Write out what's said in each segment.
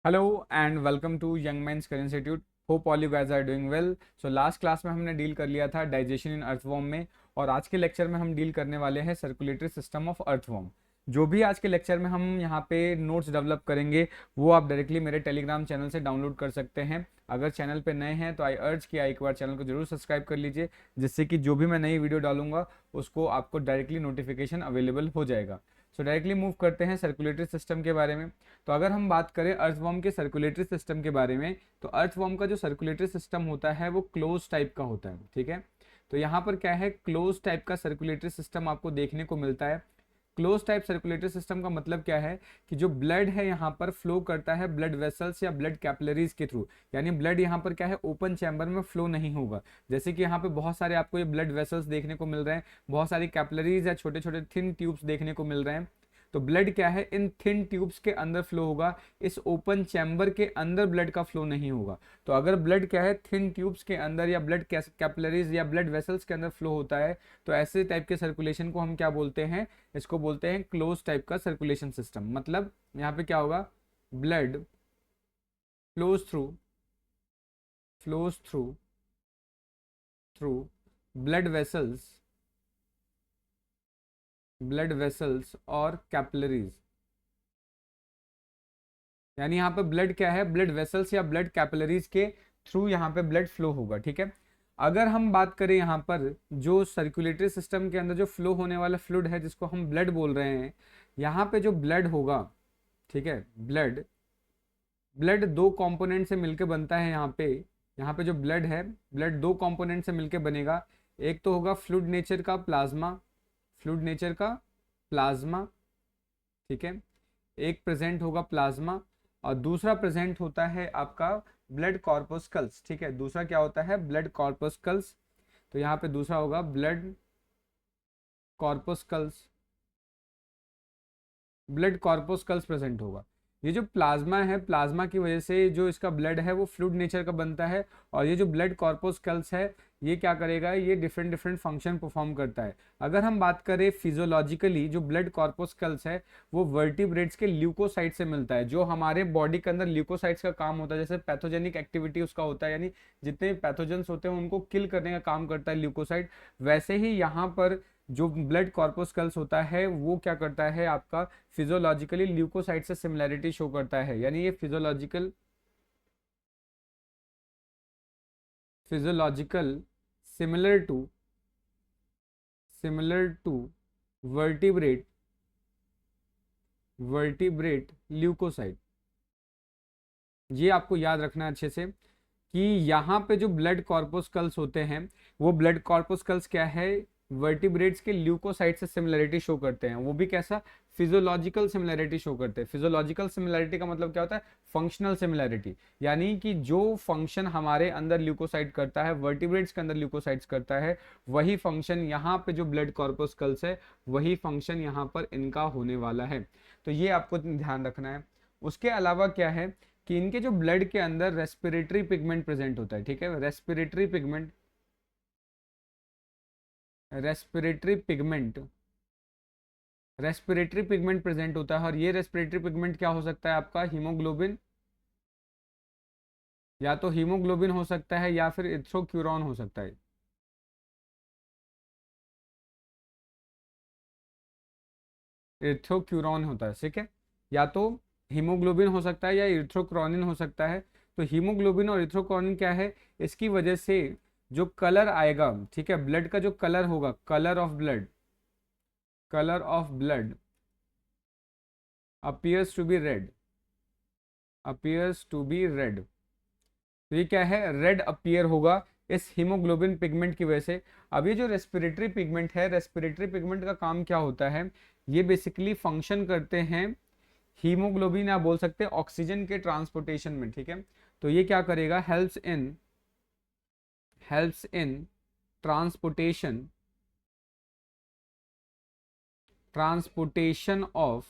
Hello and welcome to young man's career institute. Hope all you guys are doing well. So last class में हमने deal कर लिया था digestion इन earthworm में, और आज के लेक्चर में हम डील करने वाले हैं सर्कुलेटरी सिस्टम ऑफ अर्थवॉर्म। जो भी आज के लेक्चर में हम यहाँ पे नोट्स डेवलप करेंगे वो आप डायरेक्टली मेरे टेलीग्राम चैनल से डाउनलोड कर सकते हैं। अगर चैनल पे नए हैं तो आई अर्ज कि एक बार चैनल को जरूर सब्सक्राइब कर लीजिए, जिससे कि जो भी मैं नई वीडियो डालूंगा उसको आपको डायरेक्टली नोटिफिकेशन अवेलेबल हो जाएगा। सो डायरेक्टली मूव करते हैं सर्कुलेटरी सिस्टम के बारे में। तो अगर हम बात करें अर्थवॉर्म के सर्कुलेटरी सिस्टम के बारे में, तो अर्थवॉर्म का जो सर्कुलेटरी सिस्टम होता है वो क्लोज टाइप का होता है। ठीक है, तो यहाँ पर क्या है, क्लोज टाइप का सर्कुलेटरी सिस्टम आपको देखने को मिलता है। क्लोज टाइप सर्कुलेटरी सिस्टम का मतलब क्या है कि जो ब्लड है यहाँ पर फ्लो करता है ब्लड वेसल्स या ब्लड कैपिलरीज के थ्रू। यानी ब्लड यहाँ पर क्या है, ओपन चैम्बर में फ्लो नहीं होगा। जैसे कि यहाँ पे बहुत सारे आपको ये ब्लड वेसल्स देखने को मिल रहे हैं, बहुत सारी कैपिलरीज या छोटे छोटे थिन ट्यूब्स देखने को मिल रहे हैं। तो ब्लड क्या है, इन थिन ट्यूब्स के अंदर फ्लो होगा, इस ओपन चैम्बर के अंदर ब्लड का फ्लो नहीं होगा। तो अगर ब्लड क्या है थिन ट्यूब्स के अंदर या ब्लड कैपिलरीज या ब्लड वेसल्स के अंदर फ्लो होता है, तो ऐसे टाइप के सर्कुलेशन को हम क्या बोलते हैं, इसको बोलते हैं क्लोज टाइप का सर्कुलेशन सिस्टम। मतलब यहाँ पे क्या होगा, blood flows through flows through through blood vessels और कैपिलरीज। यानी यहाँ पे ब्लड क्या है, ब्लड वेसल्स या ब्लड कैपिलरीज के थ्रू यहाँ पे ब्लड फ्लो होगा। ठीक है, अगर हम बात करें यहाँ पर जो सर्कुलेटरी सिस्टम के अंदर जो फ्लो होने वाला फ्लूइड है जिसको हम ब्लड बोल रहे हैं, यहाँ पे जो ब्लड होगा, ठीक है, ब्लड ब्लड दो कंपोनेंट से मिलकर बनता है। यहाँ पे जो ब्लड है, ब्लड दो कंपोनेंट से मिलकर बनेगा। एक तो होगा फ्लूइड नेचर का प्लाज्मा, फ्लूइड नेचर का प्लाज्मा, ठीक है, एक प्रेजेंट होगा प्लाज्मा, और दूसरा प्रेजेंट होता है आपका ब्लड कॉर्पस्कल्स। ठीक है, दूसरा क्या होता है, ब्लड कॉर्पस्कल्स। तो यहाँ पे दूसरा होगा ब्लड कॉर्पस्कल्स, ब्लड कॉर्पस्कल्स प्रेजेंट होगा। ये जो प्लाज्मा है, प्लाज्मा की वजह से जो इसका ब्लड है वो फ्लूइड नेचर का बनता है, और ये जो ब्लड कॉर्पस्कल्स है ये क्या करेगा, ये डिफरेंट डिफरेंट फंक्शन परफॉर्म करता है। अगर हम बात करें फिजियोलॉजिकली, जो ब्लड कॉर्पस्कल्स है वो वर्टिब्रेट्स के ल्यूकोसाइट से मिलता है। जो हमारे बॉडी के अंदर ल्यूकोसाइट्स का काम होता है, जैसे पैथोजेनिक एक्टिविटी उसका होता है, यानी जितने पैथोजेंस होते हैं उनको किल करने का काम करता है ल्यूकोसाइट, वैसे ही यहाँ पर जो ब्लड कॉर्पस्कल्स होता है वो क्या करता है, आपका फिजियोलॉजिकली ल्यूकोसाइट से सिमिलैरिटी शो करता है। यानी ये physiological similar to vertebrate leucocyte. ये आपको याद रखना अच्छे से कि यहाँ पे जो ब्लड कॉर्पस्कल्स होते हैं वो ब्लड कॉर्पस्कल्स क्या है, वर्टिब्रेट्स के ल्यूकोसाइट से सिमिलरिटी शो करते हैं। वो भी कैसा, फिजियोलॉजिकल सिमिलरिटी शो करते हैं। फिजियोलॉजिकल सिमिलरिटी का मतलब क्या होता है, फंक्शनल सिमिलरिटी। यानी कि जो फंक्शन हमारे अंदर ल्यूकोसाइट करता है, वर्टिब्रेट्स के अंदर ल्यूकोसाइट्स करता है, वही फंक्शन यहाँ पे जो ब्लड कॉर्पस्कल्स है वही फंक्शन यहाँ पर इनका होने वाला है। तो ये आपको ध्यान रखना है। उसके अलावा क्या है कि इनके जो ब्लड के अंदर रेस्पिरेटरी पिगमेंट प्रेजेंट होता है। ठीक है, respiratory pigment respiratory pigment present होता है। और ये रेस्पिरेटरी पिगमेंट क्या हो सकता है, आपका हीमोग्लोबिन, या तो हीमोग्लोबिन हो सकता है या फिर इथ्रोक्यूरॉन हो सकता है। इथ्रोक्यूरॉन होता है, ठीक है, या तो हीमोग्लोबिन हो सकता है या इथ्रोक्रोनिन हो सकता है। तो हीमोग्लोबिन और इथ्रोक्रोनिन क्या है, इसकी वजह से जो कलर आएगा, ठीक है, ब्लड का जो कलर होगा, colour of blood appears to be red, तो ये क्या है, रेड अपीयर होगा इस हीमोग्लोबिन पिगमेंट की वजह से। अब ये जो रेस्पिरेटरी पिगमेंट है, रेस्पिरेटरी पिगमेंट का काम क्या होता है, ये बेसिकली फंक्शन करते हैं हीमोग्लोबिन, आप बोल सकते हैं ऑक्सीजन के ट्रांसपोर्टेशन में। ठीक है, तो ये क्या करेगा, helps in transportation of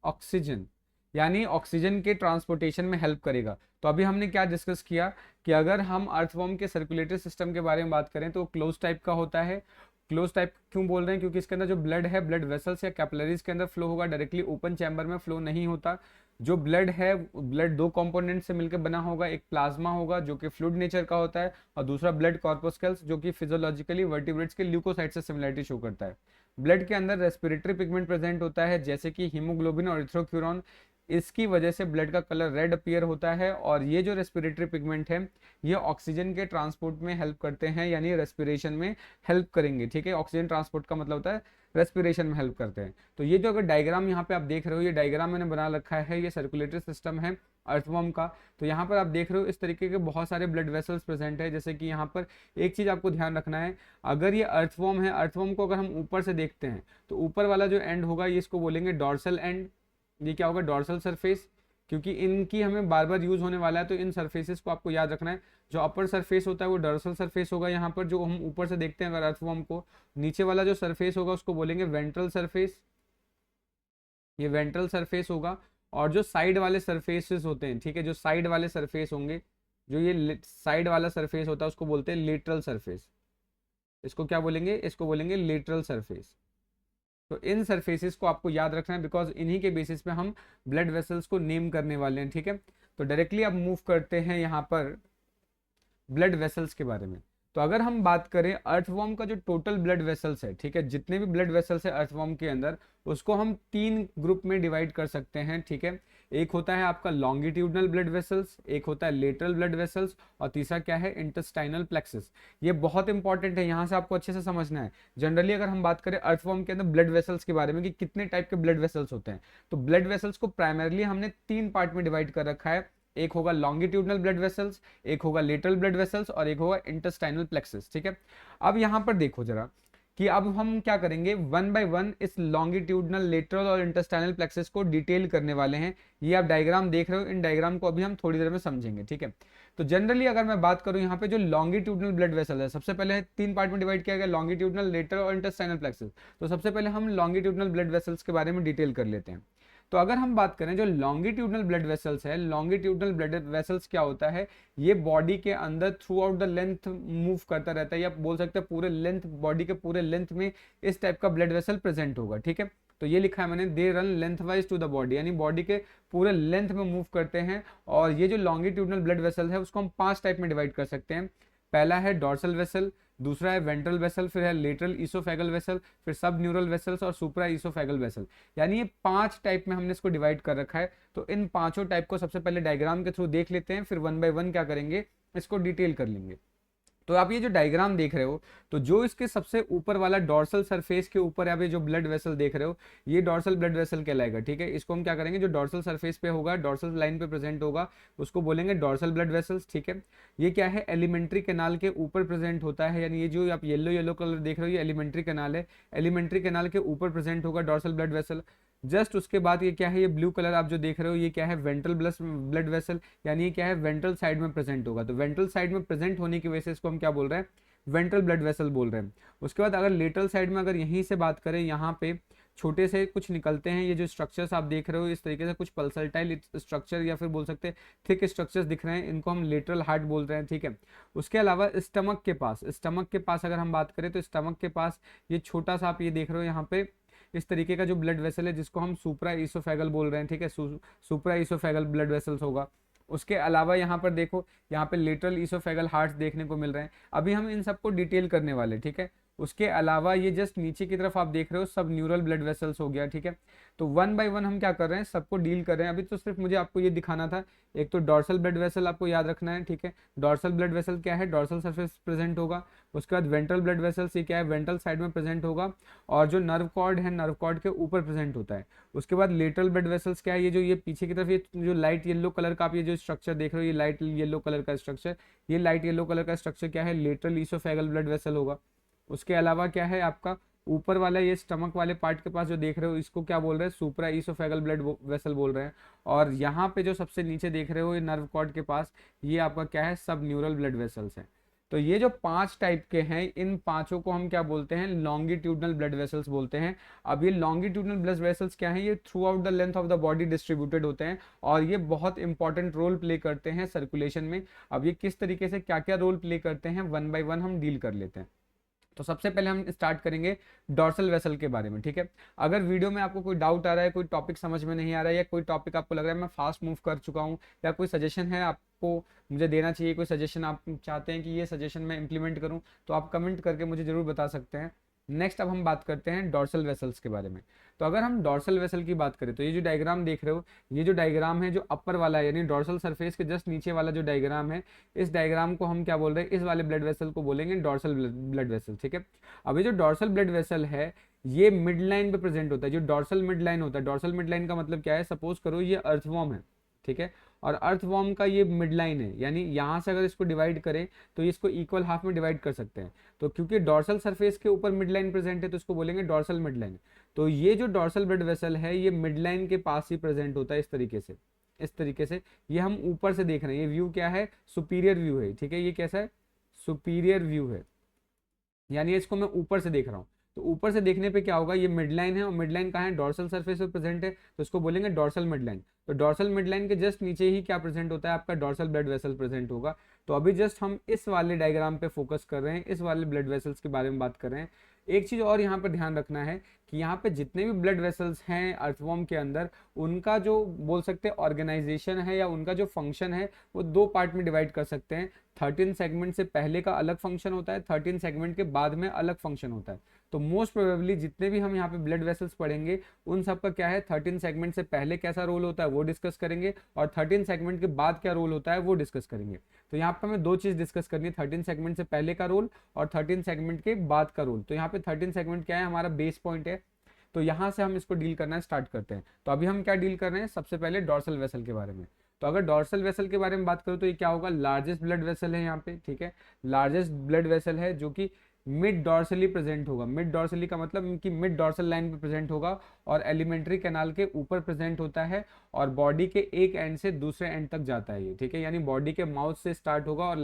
oxygen, यानी ऑक्सीजन के ट्रांसपोर्टेशन में हेल्प करेगा। तो अभी हमने क्या डिस्कस किया कि अगर हम अर्थवॉर्म के सर्कुलेटरी सिस्टम के बारे में बात करें तो क्लोज टाइप का होता है। क्लोज टाइप क्यों बोल रहे हैं, क्योंकि इसके अंदर जो ब्लड है, ब्लड वेसल्स या कैपिलरीज के अंदर फ्लो होगा, डायरेक्टली ओपन चैम्बर में फ्लो नहीं होता। जो ब्लड है, ब्लड दो कंपोनेंट से मिलकर बना होगा, एक प्लाज्मा होगा जो कि फ्लूइड नेचर का होता है, और दूसरा ब्लड कॉर्पस्कल्स जो कि फिजियोलॉजिकली वर्टिब्रेट्स के ल्यूकोसाइट से सिमिलरिटी शो करता है। ब्लड के अंदर रेस्पिरेटरी पिगमेंट प्रेजेंट होता है जैसे कि हीमोग्लोबिन और इथ्रोक्यूरॉन, इसकी वजह से ब्लड का कलर रेड अपीयर होता है। और ये जो रेस्पिरेटरी पिगमेंट है ये ऑक्सीजन के ट्रांसपोर्ट में हेल्प करते हैं, यानी रेस्पिरेशन में हेल्प करेंगे, ठीक है। ऑक्सीजन ट्रांसपोर्ट का मतलब होता है रेस्पिरेशन में हेल्प करते हैं। तो ये जो अगर डायग्राम यहाँ पे आप देख रहे हो, ये डायग्राम मैंने बना रखा है, ये सर्कुलेटरी सिस्टम है अर्थवर्म का। तो यहाँ पर आप देख रहे हो इस तरीके के बहुत सारे ब्लड वेसल्स प्रेजेंट है। जैसे कि यहाँ पर एक चीज आपको ध्यान रखना है, अगर ये अर्थवर्म है, अर्थवर्म को अगर हम ऊपर से देखते हैं तो ऊपर वाला जो एंड होगा ये इसको बोलेंगे डॉर्सल एंड। ये क्या होगा, डॉर्सल सरफेस, क्योंकि इनकी हमें बार बार यूज होने वाला है तो इन सरफेसेस को आपको याद रखना है। जो अपर सरफेस होता है वो डॉर्सल सरफेस होगा, यहाँ पर जो हम ऊपर से देखते हैं अगर अर्थवर्म को। नीचे वाला जो सरफेस होगा उसको बोलेंगे वेंट्रल सरफेस, ये वेंट्रल सरफेस होगा। और जो साइड वाले सरफेसेस होते हैं, ठीक है, जो साइड वाले सरफेस होंगे, जो ये साइड वाला सरफेस होता है उसको बोलते हैं लेटरल सरफेस। इसको क्या बोलेंगे, इसको बोलेंगे लेटरल सरफेस। तो इन सरफेसेस को आपको याद रखना है, बिकॉज इन्हीं के बेसिस पे हम ब्लड वेसल्स को नेम करने वाले हैं, ठीक है। तो डायरेक्टली अब मूव करते हैं यहाँ पर ब्लड वेसल्स के बारे में। तो अगर हम बात करें अर्थवर्म का जो टोटल ब्लड वेसल्स है, ठीक है, जितने भी ब्लड वेसल्स है अर्थवर्म के अंदर, उसको हम तीन ग्रुप में डिवाइड कर सकते हैं, ठीक है। एक होता है आपका लॉन्गिट्यूडनल ब्लड वेसल्स, एक होता है लेटरल ब्लड वेसल्स, और तीसरा क्या है, इंटेस्टाइनल प्लेक्सस। ये बहुत इंपॉर्टेंट है, यहाँ से आपको अच्छे से समझना है। जनरली अगर हम बात करें अर्थवर्म के अंदर ब्लड वेसल्स के बारे में कि कितने टाइप के ब्लड वेसल्स होते हैं, तो ब्लड वेसल्स को प्राइमरली हमने तीन पार्ट में डिवाइड कर रखा है। एक होगा लॉन्गिट्यूडनल ब्लड वेसल्स, एक होगा लेटरल ब्लड वेसल्स, और एक होगा इंटेस्टाइनल प्लेक्सस, ठीक है। अब यहाँ पर देखो जरा कि अब हम क्या करेंगे, वन बाय वन इस लॉन्गिट्यूडनल, लेटरल और इंटेस्टाइनल प्लेक्सस को डिटेल करने वाले हैं। ये आप डायग्राम देख रहे हो, इन डायग्राम को अभी हम थोड़ी देर में समझेंगे, ठीक है। तो जनरली अगर मैं बात करूं यहाँ पे जो लॉन्गिट्यूडनल ब्लड वेसल है, सबसे पहले तीन पार्ट में डिवाइड किया गया, लॉन्गिट्यूडनल, लेटरल और इंटेस्टाइनल प्लेक्सस। तो सबसे पहले हम लॉन्गिट्यूडनल ब्लड वेसल्स के बारे में डिटेल कर लेते हैं। तो अगर हम बात करें जो लॉन्गिट्यूडनल ब्लड वेसल्स है, लॉन्गिट्यूडनल ब्लड वेसल्स क्या होता है, ये बॉडी के अंदर through out the length move करता रहता है, या बोल सकते हैं पूरे लेंथ, बॉडी के पूरे लेंथ में इस टाइप का ब्लड वेसल प्रेजेंट होगा, ठीक है। तो ये लिखा है मैंने, they run length wise to the body, यानी बॉडी के पूरे लेंथ में मूव करते हैं। और ये जो लॉन्गिट्यूडनल ब्लड वेसल है उसको हम पांच टाइप में डिवाइड कर सकते हैं। पहला है डॉर्सल वेसल, दूसरा है वेंट्रल वेसल, फिर है लेटरल ईसोफेगल वेसल, फिर सब न्यूरल वेसल्स और सुप्रा ईसोफेगल वेसल। यानी ये पांच टाइप में हमने इसको डिवाइड कर रखा है। तो इन पांचों टाइप को सबसे पहले डायग्राम के थ्रू देख लेते हैं, फिर वन बाय वन क्या करेंगे, इसको डिटेल कर लेंगे। तो आप ये जो डायग्राम देख रहे हो, तो जो इसके सबसे ऊपर वाला डॉर्सल सरफेस के ऊपर आप ये जो ब्लड वेसल देख रहे हो, ये डॉर्सल ब्लड वेसल कहलाएगा, ठीक है। इसको हम क्या करेंगे, जो डॉर्सल सरफेस पे होगा, डॉर्सल लाइन पे प्रेजेंट होगा, उसको बोलेंगे डॉर्सल ब्लड वेसल्स, ठीक है। ये क्या है, एलिमेंट्री कैनाल के ऊपर प्रेजेंट होता है, यानी ये जो आप येलो येलो कलर देख रहे हो ये एलिमेंट्री कैनाल है, एलिमेंट्री कैनाल के ऊपर प्रेजेंट होगा डॉर्सल ब्लड वेसल। जस्ट उसके बाद ये क्या है, ये ब्लू कलर आप जो देख रहे हो ये क्या है, वेंट्रल ब्लड वेसल, यानी ये क्या है, वेंट्रल साइड में प्रेजेंट होगा। तो वेंट्रल साइड में प्रेजेंट होने की वजह से इसको हम क्या बोल रहे हैं, वेंट्रल ब्लड वेसल बोल रहे हैं। उसके बाद अगर लेटरल साइड में अगर यहीं से बात करें, यहाँ पे छोटे से कुछ निकलते हैं, ये जो स्ट्रक्चर्स आप देख रहे हो इस तरीके से, कुछ पल्सटाइल स्ट्रक्चर या फिर बोल सकते हैं थिक स्ट्रक्चर्स दिख रहे हैं, इनको हम लेटरल हार्ट बोल रहे हैं, ठीक है। उसके अलावा स्टमक के पास, स्टमक के पास अगर हम बात करें तो स्टमक के पास ये छोटा सा आप ये देख रहे हो यहाँ पे इस तरीके का जो ब्लड वेसल है जिसको हम सुप्रा ईसोफेगल बोल रहे हैं, ठीक है। सुप्रा ईसोफेगल ब्लड वेसल्स होगा। उसके अलावा यहाँ पर देखो, यहाँ पे लेटरल ईसोफेगल हार्ट्स देखने को मिल रहे हैं। अभी हम इन सबको डिटेल करने वाले, ठीक है। उसके अलावा ये जस्ट नीचे की तरफ आप देख रहे हो सब न्यूरल ब्लड वेसल्स हो गया, ठीक है। तो वन बाय वन हम क्या कर रहे हैं, सबको डील कर रहे हैं। अभी तो सिर्फ मुझे आपको ये दिखाना था, एक तो डॉर्सल ब्लड वेसल आपको याद रखना है, ठीक है। डॉर्सल ब्लड वेसल क्या है, डॉर्सल सरफेस प्रेजेंट होगा। उसके बाद वेंट्रल ब्लड वेसल्स, ये क्या है, वेंट्रल साइड में प्रेजेंट होगा, और जो नर्व कॉर्ड है नर्व कॉर्ड के ऊपर प्रेजेंट होता है। उसके बाद लेटरल ब्लड वेसल्स क्या है, ये जो ये पीछे की तरफ ये जो लाइट येलो कलर का आप ये जो स्ट्रक्चर देख रहे हो, ये लाइट येलो कलर का स्ट्रक्चर, ये लाइट येलो कलर का स्ट्रक्चर क्या है, लेटरल ईसोफेगल ब्लड वेसल होगा। उसके अलावा क्या है आपका ऊपर वाला ये स्टमक वाले पार्ट के पास जो देख रहे हो इसको क्या बोल रहे हैं, सुप्रा ईसोफेगल ब्लड वेसल बोल रहे हैं। और यहाँ पे जो सबसे नीचे देख रहे हो ये नर्व कॉर्ड के पास, ये आपका क्या है, सब न्यूरल ब्लड वेसल्स है। तो ये जो पांच टाइप के हैं, इन पांचों को हम क्या बोलते हैं, लॉन्गिट्यूडनल ब्लड वेसल्स बोलते हैं। अब ये लॉन्गिट्यूडनल ब्लड वेसल्स क्या है, ये through out the length of the body distributed होते हैं, और ये बहुत इंपॉर्टेंट रोल प्ले करते हैं सर्कुलेशन में। अब ये किस तरीके से क्या क्या रोल प्ले करते हैं वन बाय वन हम डील कर लेते हैं। तो सबसे पहले हम स्टार्ट करेंगे डॉर्सल वेसल के बारे में, ठीक है। अगर वीडियो में आपको कोई डाउट आ रहा है, कोई टॉपिक समझ में नहीं आ रहा है, या कोई टॉपिक आपको लग रहा है मैं फास्ट मूव कर चुका हूँ, या कोई सजेशन है आपको मुझे देना चाहिए, कोई सजेशन आप चाहते हैं कि ये सजेशन मैं इंप्लीमेंट करूँ, तो आप कमेंट करके मुझे जरूर बता सकते हैं। नेक्स्ट अब हम बात करते हैं डॉर्सल वेसल्स के बारे में। तो अगर हम डॉर्सल वेसल की बात करें तो ये जो डायग्राम देख रहे हो, ये जो डायग्राम है जो अपर वाला है, यानी डॉर्सल सरफेस के जस्ट नीचे वाला जो डायग्राम है, इस डायग्राम को हम क्या बोल रहे हैं, इस वाले ब्लड वेसल को बोलेंगे डॉर्सल ब्लड वेसल, ठीक है। अब ये जो डॉर्सल ब्लड वेसल है, ये मिड लाइन पे प्रेजेंट होता है। जो डॉर्सल मिड लाइन होता है, डॉर्सल मिड लाइन का मतलब क्या है, सपोज करो ये अर्थवॉर्म है, ठीक है, और अर्थवॉर्म का ये मिड लाइन है, यानी यहाँ से अगर इसको डिवाइड करें तो इसको इक्वल हाफ में डिवाइड कर सकते हैं। तो क्योंकि डॉर्सल सरफेस के ऊपर मिड लाइन प्रेजेंट है तो इसको बोलेंगे डॉर्सल मिड लाइन। तो ये जो डॉर्सल ब्लड वेसल है ये मिड लाइन के पास ही प्रेजेंट होता है, इस तरीके से, इस तरीके से। ये हम ऊपर से देख रहे हैं, ये व्यू क्या है, सुपीरियर व्यू है, ठीक है। ये कैसा है, सुपीरियर व्यू है, यानी इसको मैं ऊपर से देख रहा हूँ। तो ऊपर से देखने पे क्या होगा, ये मिड लाइन है, और मिड लाइन कहाँ है, डॉर्सल सरफेस पे प्रेजेंट है, तो इसको बोलेंगे डॉर्सल मिड लाइन। तो डॉर्सल मिड लाइन के जस्ट नीचे ही क्या प्रेजेंट होता है, आपका डॉर्सल ब्लड वेसल प्रेजेंट होगा। तो अभी जस्ट हम इस वाले डायग्राम पे फोकस कर रहे हैं, इस वाले ब्लड वेसल्स के बारे में बात कर रहे हैं। एक चीज और यहाँ पर ध्यान रखना है कि यहाँ पे जितने भी ब्लड वेसल्स हैं अर्थवॉर्म के अंदर, उनका जो बोल सकते हैं ऑर्गेनाइजेशन है या उनका जो फंक्शन है, वो दो पार्ट में डिवाइड कर सकते हैं। 13 सेगमेंट से पहले का अलग फंक्शन होता है, 13 सेगमेंट के बाद में अलग फंक्शन होता है। तो मोस्ट प्रोबेबली जितने भी हम यहाँ पे ब्लड वेसल्स पढ़ेंगे, उन सब का क्या है, 13 सेगमेंट से पहले कैसा रोल होता है वो डिस्कस करेंगे, और 13 सेगमेंट के बाद क्या रोल होता है वो डिस्कस करेंगे। तो यहाँ पे हमें दो चीज डिस्कस करनी है, 13 सेगमेंट से पहले का रोल और 13 सेगमेंट के बाद का रोल। तो यहाँ पे 13 सेगमेंट क्या है, हमारा बेस पॉइंट है। तो यहाँ से हम इसको डील करना स्टार्ट करते हैं। तो अभी हम क्या डील कर रहे हैं, सबसे पहले डॉर्सल वेसल के बारे में। तो अगर डॉर्सल वेसल के बारे में बात करूँ तो ये क्या होगा, लार्जेस्ट ब्लड वेसल है यहाँ पे, ठीक है। लार्जेस्ट ब्लड वेसल है जो कि मिड डॉर्सली प्रेजेंट होगा। मिड डॉर्सली का मतलब कि मिड डॉर्सल लाइन पे प्रेजेंट होगा, और एलिमेंट्री कैनाल के ऊपर प्रेजेंट होता है, और बॉडी के एक एंड से दूसरे एंड तक जाता है ये, ठीक है। यानी बॉडी के माउथ से स्टार्ट होगा और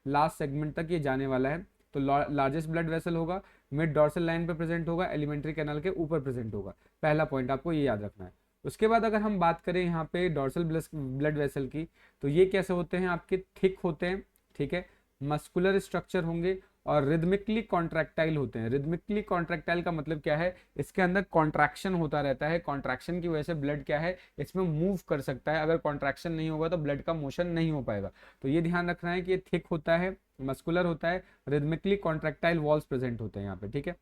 लास्ट सेगमेंट तक ये जाने वाला है। तो लार्जेस्ट ब्लड वेसल होगा, मिड डॉर्सल लाइन पे प्रेजेंट होगा, एलिमेंट्री कैनाल के ऊपर प्रेजेंट होगा। पहला पॉइंट आपको ये याद रखना है। उसके बाद अगर हम बात करें यहाँ पे डॉर्सल ब्लड वेसल की, तो ये कैसे होते हैं, आपके थिक होते हैं, ठीक है, मस्कुलर स्ट्रक्चर होंगे, और रिदमिकली कॉन्ट्रैक्टाइल होते हैं। रिदमिकली कॉन्ट्रैक्टाइल का मतलब क्या है, इसके अंदर कॉन्ट्रैक्शन होता रहता है, कॉन्ट्रैक्शन की वजह से ब्लड क्या है, इसमें मूव कर सकता है। अगर कॉन्ट्रैक्शन नहीं होगा तो ब्लड का मोशन नहीं हो पाएगा। तो ये ध्यान रखना है कि ये थिक होता है, मस्कुलर होता है, रिदमिकली कॉन्ट्रैक्टाइल वॉल्स प्रेजेंट होते हैं यहाँ पे, ठीक है।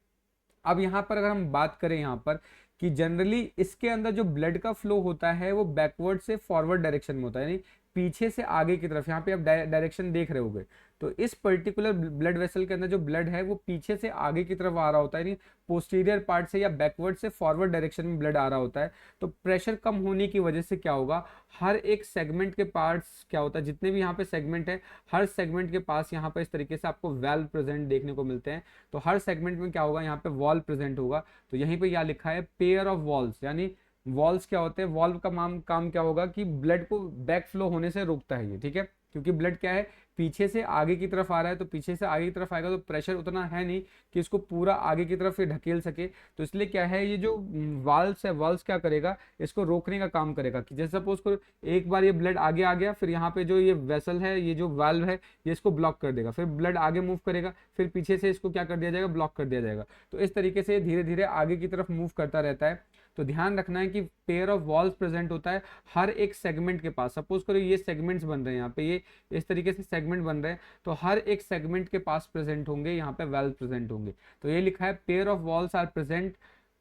अब यहाँ पर अगर हम बात करें यहाँ पर कि जनरली इसके अंदर जो ब्लड का फ्लो होता है वो बैकवर्ड से फॉरवर्ड डायरेक्शन में होता है, यानी पीछे से आगे की तरफ। यहाँ पे आप डायरेक्शन देख रहे होगे, तो इस पर्टिकुलर ब्लड वेसल के अंदर जो ब्लड है वो पीछे से आगे की तरफ आ रहा होता है, यानी पोस्टीरियर पार्ट से या बैकवर्ड से फॉरवर्ड डायरेक्शन में ब्लड आ रहा होता है। तो प्रेशर कम होने की वजह से क्या होगा, हर एक सेगमेंट के पार्ट्स क्या होता है, जितने भी यहाँ पे सेगमेंट है, हर सेगमेंट के पास यहाँ पर इस तरीके से आपको वाल्व प्रेजेंट देखने को मिलते हैं। तो हर सेगमेंट में क्या होगा, यहाँ पे वॉल्व प्रेजेंट होगा। तो यहीं पे क्या लिखा है, पेयर ऑफ वॉल्व्स, यानी वॉल्व्स क्या होते हैं, वॉल्व का काम क्या होगा कि ब्लड को बैक फ्लो होने से रोकता है ये, ठीक है। क्योंकि ब्लड क्या है, पीछे से आगे की तरफ आ रहा है, तो पीछे से आगे की तरफ आएगा तो प्रेशर उतना है नहीं कि इसको पूरा आगे की तरफ ढकेल सके। तो इसलिए क्या है, ये जो वाल्व्स है, वाल्व्स क्या करेगा, इसको रोकने का काम करेगा। कि जैसे सपोज करो एक बार ये ब्लड आगे आ गया, फिर यहाँ पे जो ये वेसल है, ये जो वाल्व है, ये इसको ब्लॉक कर देगा, फिर ब्लड आगे मूव करेगा, फिर पीछे से इसको क्या कर दिया जाएगा, ब्लॉक कर दिया जाएगा। तो इस तरीके से धीरे धीरे आगे की तरफ मूव करता रहता है। तो ध्यान रखना है कि पेयर ऑफ वॉल्व्स प्रेजेंट होता है हर एक सेगमेंट के पास। सपोज करो ये सेगमेंट्स बन रहे हैं, यहाँ पे ये इस तरीके से सेगमेंट बन रहे हैं, तो हर एक सेगमेंट के पास प्रेजेंट होंगे, यहाँ पे वेल्व प्रेजेंट होंगे। तो ये लिखा है pair of walls are present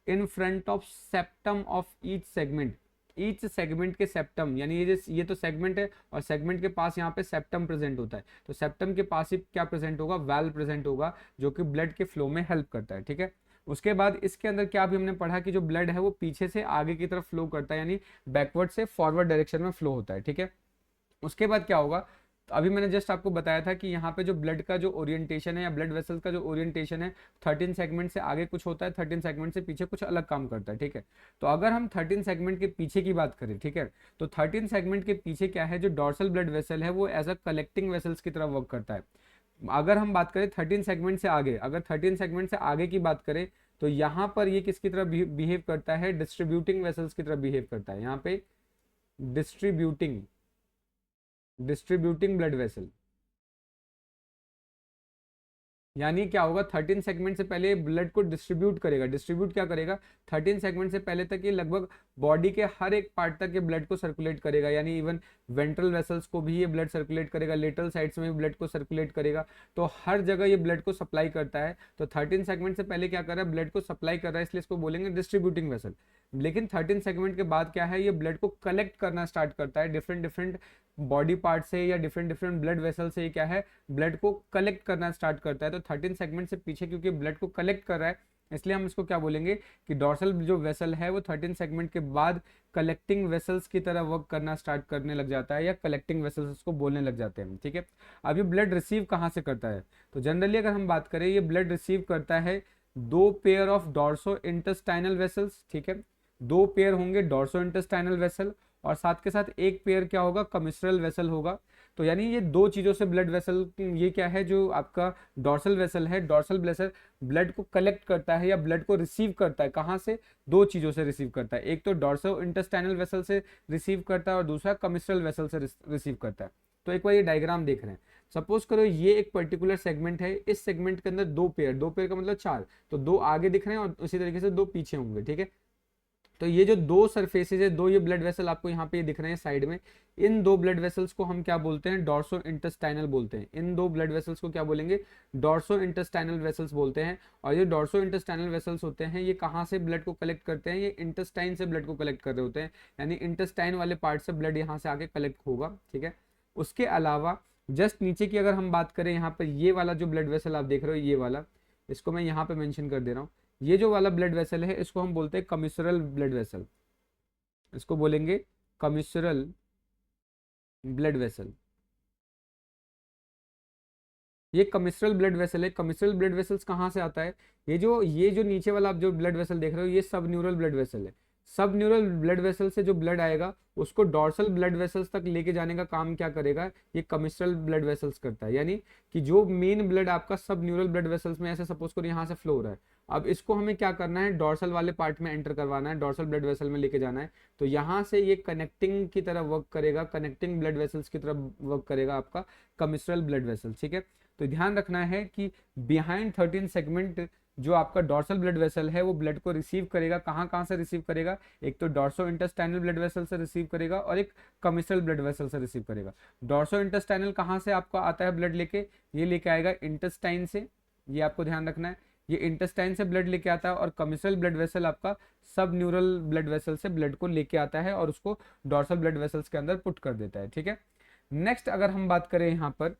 in front of septum of each segment. Each segment के सेप्टम, यानी ये तो सेगमेंट है, और सेगमेंट के पास यहाँ पे सेप्टम प्रेजेंट होता है। तो सेप्टम के पास ही क्या प्रेजेंट होगा, वेल्व प्रेजेंट होगा, जो कि ब्लड के फ्लो में हेल्प करता है, ठीक है। उसके बाद इसके अंदर क्या भी हमने पढ़ा कि जो ब्लड है वो पीछे से आगे की तरफ फ्लो करता है, यानी बैकवर्ड से फॉरवर्ड डायरेक्शन में फ्लो होता है, ठीक है। उसके बाद क्या होगा, तो अभी मैंने जस्ट आपको बताया था कि यहाँ पे जो ब्लड का जो ओरिएंटेशन है, या ब्लड वेसल्स का जो ओरिएंटेशन है, 13 सेगमेंट से आगे कुछ होता है, 13 सेगमेंट से पीछे कुछ अलग काम करता है, ठीक है। तो अगर हम 13 सेगमेंट के पीछे की बात करें, ठीक है, तो 13 सेगमेंट के पीछे क्या है, जो डॉर्सल ब्लड वेसल है वो एज अ कलेक्टिंग वेसल्स की तरह वर्क करता है। अगर हम बात करें 13 सेगमेंट से आगे, अगर 13 सेगमेंट से आगे की बात करें, तो यहाँ पर ये किसकी तरह बिहेव करता है, डिस्ट्रीब्यूटिंग वेसल्स की तरह बिहेव करता है। यहाँ पे डिस्ट्रीब्यूटिंग डिस्ट्रीब्यूटिंग ब्लड वेसल, यानी क्या होगा, 13 सेगमेंट से पहले ब्लड को डिस्ट्रीब्यूट करेगा। डिस्ट्रीब्यूट क्या करेगा, 13 सेगमेंट से पहले तक ये लगभग बॉडी के हर एक पार्ट तक ये ब्लड को सर्कुलेट करेगा, यानी इवन वेंट्रल वेसल्स को भी ये ब्लड सर्कुलेट करेगा, लेटरल साइड्स में भी ब्लड को सर्कुलेट करेगा। तो हर जगह ये ब्लड को सप्लाई करता है। तो 13 सेगमेंट से पहले क्या कर रहा है, ब्लड को सप्लाई कर रहा है, इसलिए इसको बोलेंगे डिस्ट्रीब्यूटिंग वेसल। लेकिन 13 सेगमेंट के बाद क्या है, ये ब्लड को कलेक्ट करना स्टार्ट करता है डिफरेंट डिफरेंट बॉडी पार्ट से या डिफरेंट डिफरेंट ब्लड वेसल से। क्या है, ब्लड को कलेक्ट करना स्टार्ट करता है। तो 13 सेगमेंट से पीछे क्योंकि ब्लड को कलेक्ट कर रहा है, इसलिए हम इसको क्या बोलेंगे कि डॉर्सल जो वेसल है वो 13 सेगमेंट के बाद कलेक्टिंग वेसल्स की तरह वर्क करना स्टार्ट करने लग जाता है, या कलेक्टिंग वेसल्स उसको बोलने लग जाते हैं। ठीक है, अब ये ब्लड रिसीव कहाँ से करता है, तो जनरली अगर हम बात करें, ये ब्लड रिसीव करता है दो pair of dorso intestinal vessels. ठीक है, दो पेयर होंगे डॉर्सो इंटेस्टाइनल वेसल, और साथ के साथ एक पेयर क्या होगा, कमिस्ट्रल वेसल होगा। तो यानी ये दो चीजों से ब्लड वेसल, ये क्या है, जो आपका डॉर्सल वेसल है, डॉर्सल वेसल ब्लड को कलेक्ट करता है या ब्लड को रिसीव करता है। कहाँ से, दो चीजों से रिसीव करता है, एक तो डॉर्सो इंटेस्टाइनल वेसल से रिसीव करता है और दूसरा कमिस्ट्रल वेसल से रिसीव करता है। तो एक बार ये डायग्राम देख रहे हैं, सपोज करो ये एक पर्टिकुलर सेगमेंट है, इस सेगमेंट के अंदर दो पेयर, दो पेयर का मतलब चार, तो दो आगे दिख रहे हैं और उसी तरीके से दो पीछे होंगे। ठीक है, तो ये जो दो सरफेसेज है, दो ये ब्लड वेसल आपको यहाँ पे दिख रहे हैं साइड में, इन दो ब्लड वेसल्स को हम क्या बोलते हैं, डॉर्सो इंटेस्टाइनल बोलते हैं। इन दो ब्लड वेसल्स को क्या बोलेंगे, डॉर्सो इंटेस्टाइनल वेसल्स बोलते हैं। और ये डॉर्सो इंटेस्टाइनल वेसल्स होते हैं, ये कहाँ से ब्लड को कलेक्ट करते हैं, ये इंटेस्टाइन से ब्लड को कलेक्ट कर रहे होते हैं, यानी इंटेस्टाइन वाले पार्ट से ब्लड यहाँ से आके कलेक्ट होगा। ठीक है, उसके अलावा जस्ट नीचे की अगर हम बात करें, यहाँ पर ये वाला जो ब्लड वेसल आप देख रहे हो, ये वाला, इसको मैं यहाँ पे मेंशन कर दे रहा हूँ, ये जो वाला ब्लड वेसल है इसको हम बोलते हैं कमिसरल ब्लड वेसल, इसको बोलेंगे कमिसरल ब्लड वेसल। ये कमिस्ट्रल ब्लड वेसल है। कमिस्ट्रल ब्लड वेसल्स कहाँ से आता है, ये जो नीचे वाला आप जो ब्लड वेसल देख रहे हो, ये सब न्यूरल ब्लड वेसल है। सब न्यूरल ब्लड वेसल से जो ब्लड आएगा उसको डॉर्सल ब्लड वेसल्स तक लेके जाने का काम क्या करेगा, ये कमिस्ट्रल ब्लड वेसल्स करता है। यानी कि जो मेन ब्लड आपका सब न्यूरल ब्लड वेसल्स में ऐसे सपोज करो यहाँ से फ्लो हो रहा है, अब इसको हमें क्या करना है, डॉर्सल वाले पार्ट में एंटर करवाना है, डॉर्सल ब्लड वेसल में लेके जाना है। तो यहाँ से ये कनेक्टिंग की तरह वर्क करेगा, कनेक्टिंग ब्लड वेसल्स की तरह वर्क करेगा आपका कमिस्ट्रल ब्लड वेसल। ठीक है, तो ध्यान रखना है कि बिहाइंड 13 सेगमेंट जो आपका डॉर्सल ब्लड वेसल है वो ब्लड को रिसीव करेगा। कहाँ कहाँ से रिसीव करेगा, एक तो डॉर्सो इंटेस्टाइनल ब्लड वेसल से रिसीव करेगा और एक कमिस्ट्रल ब्लड वेसल से रिसीव करेगा। डॉर्सो इंटेस्टाइनल कहाँ से आपका आता है ब्लड लेके, ये लेके आएगा इंटेस्टाइन से, ये आपको ध्यान रखना है, ये इंटेस्टाइन से ब्लड लेके आता है। और कमिस्ट्रल ब्लड वेसल आपका सब न्यूरल ब्लड वेसल से ब्लड को लेके आता है और उसको डॉर्सल ब्लड वेसल्स के अंदर पुट कर देता है। ठीक है, नेक्स्ट अगर हम बात करें यहाँ पर,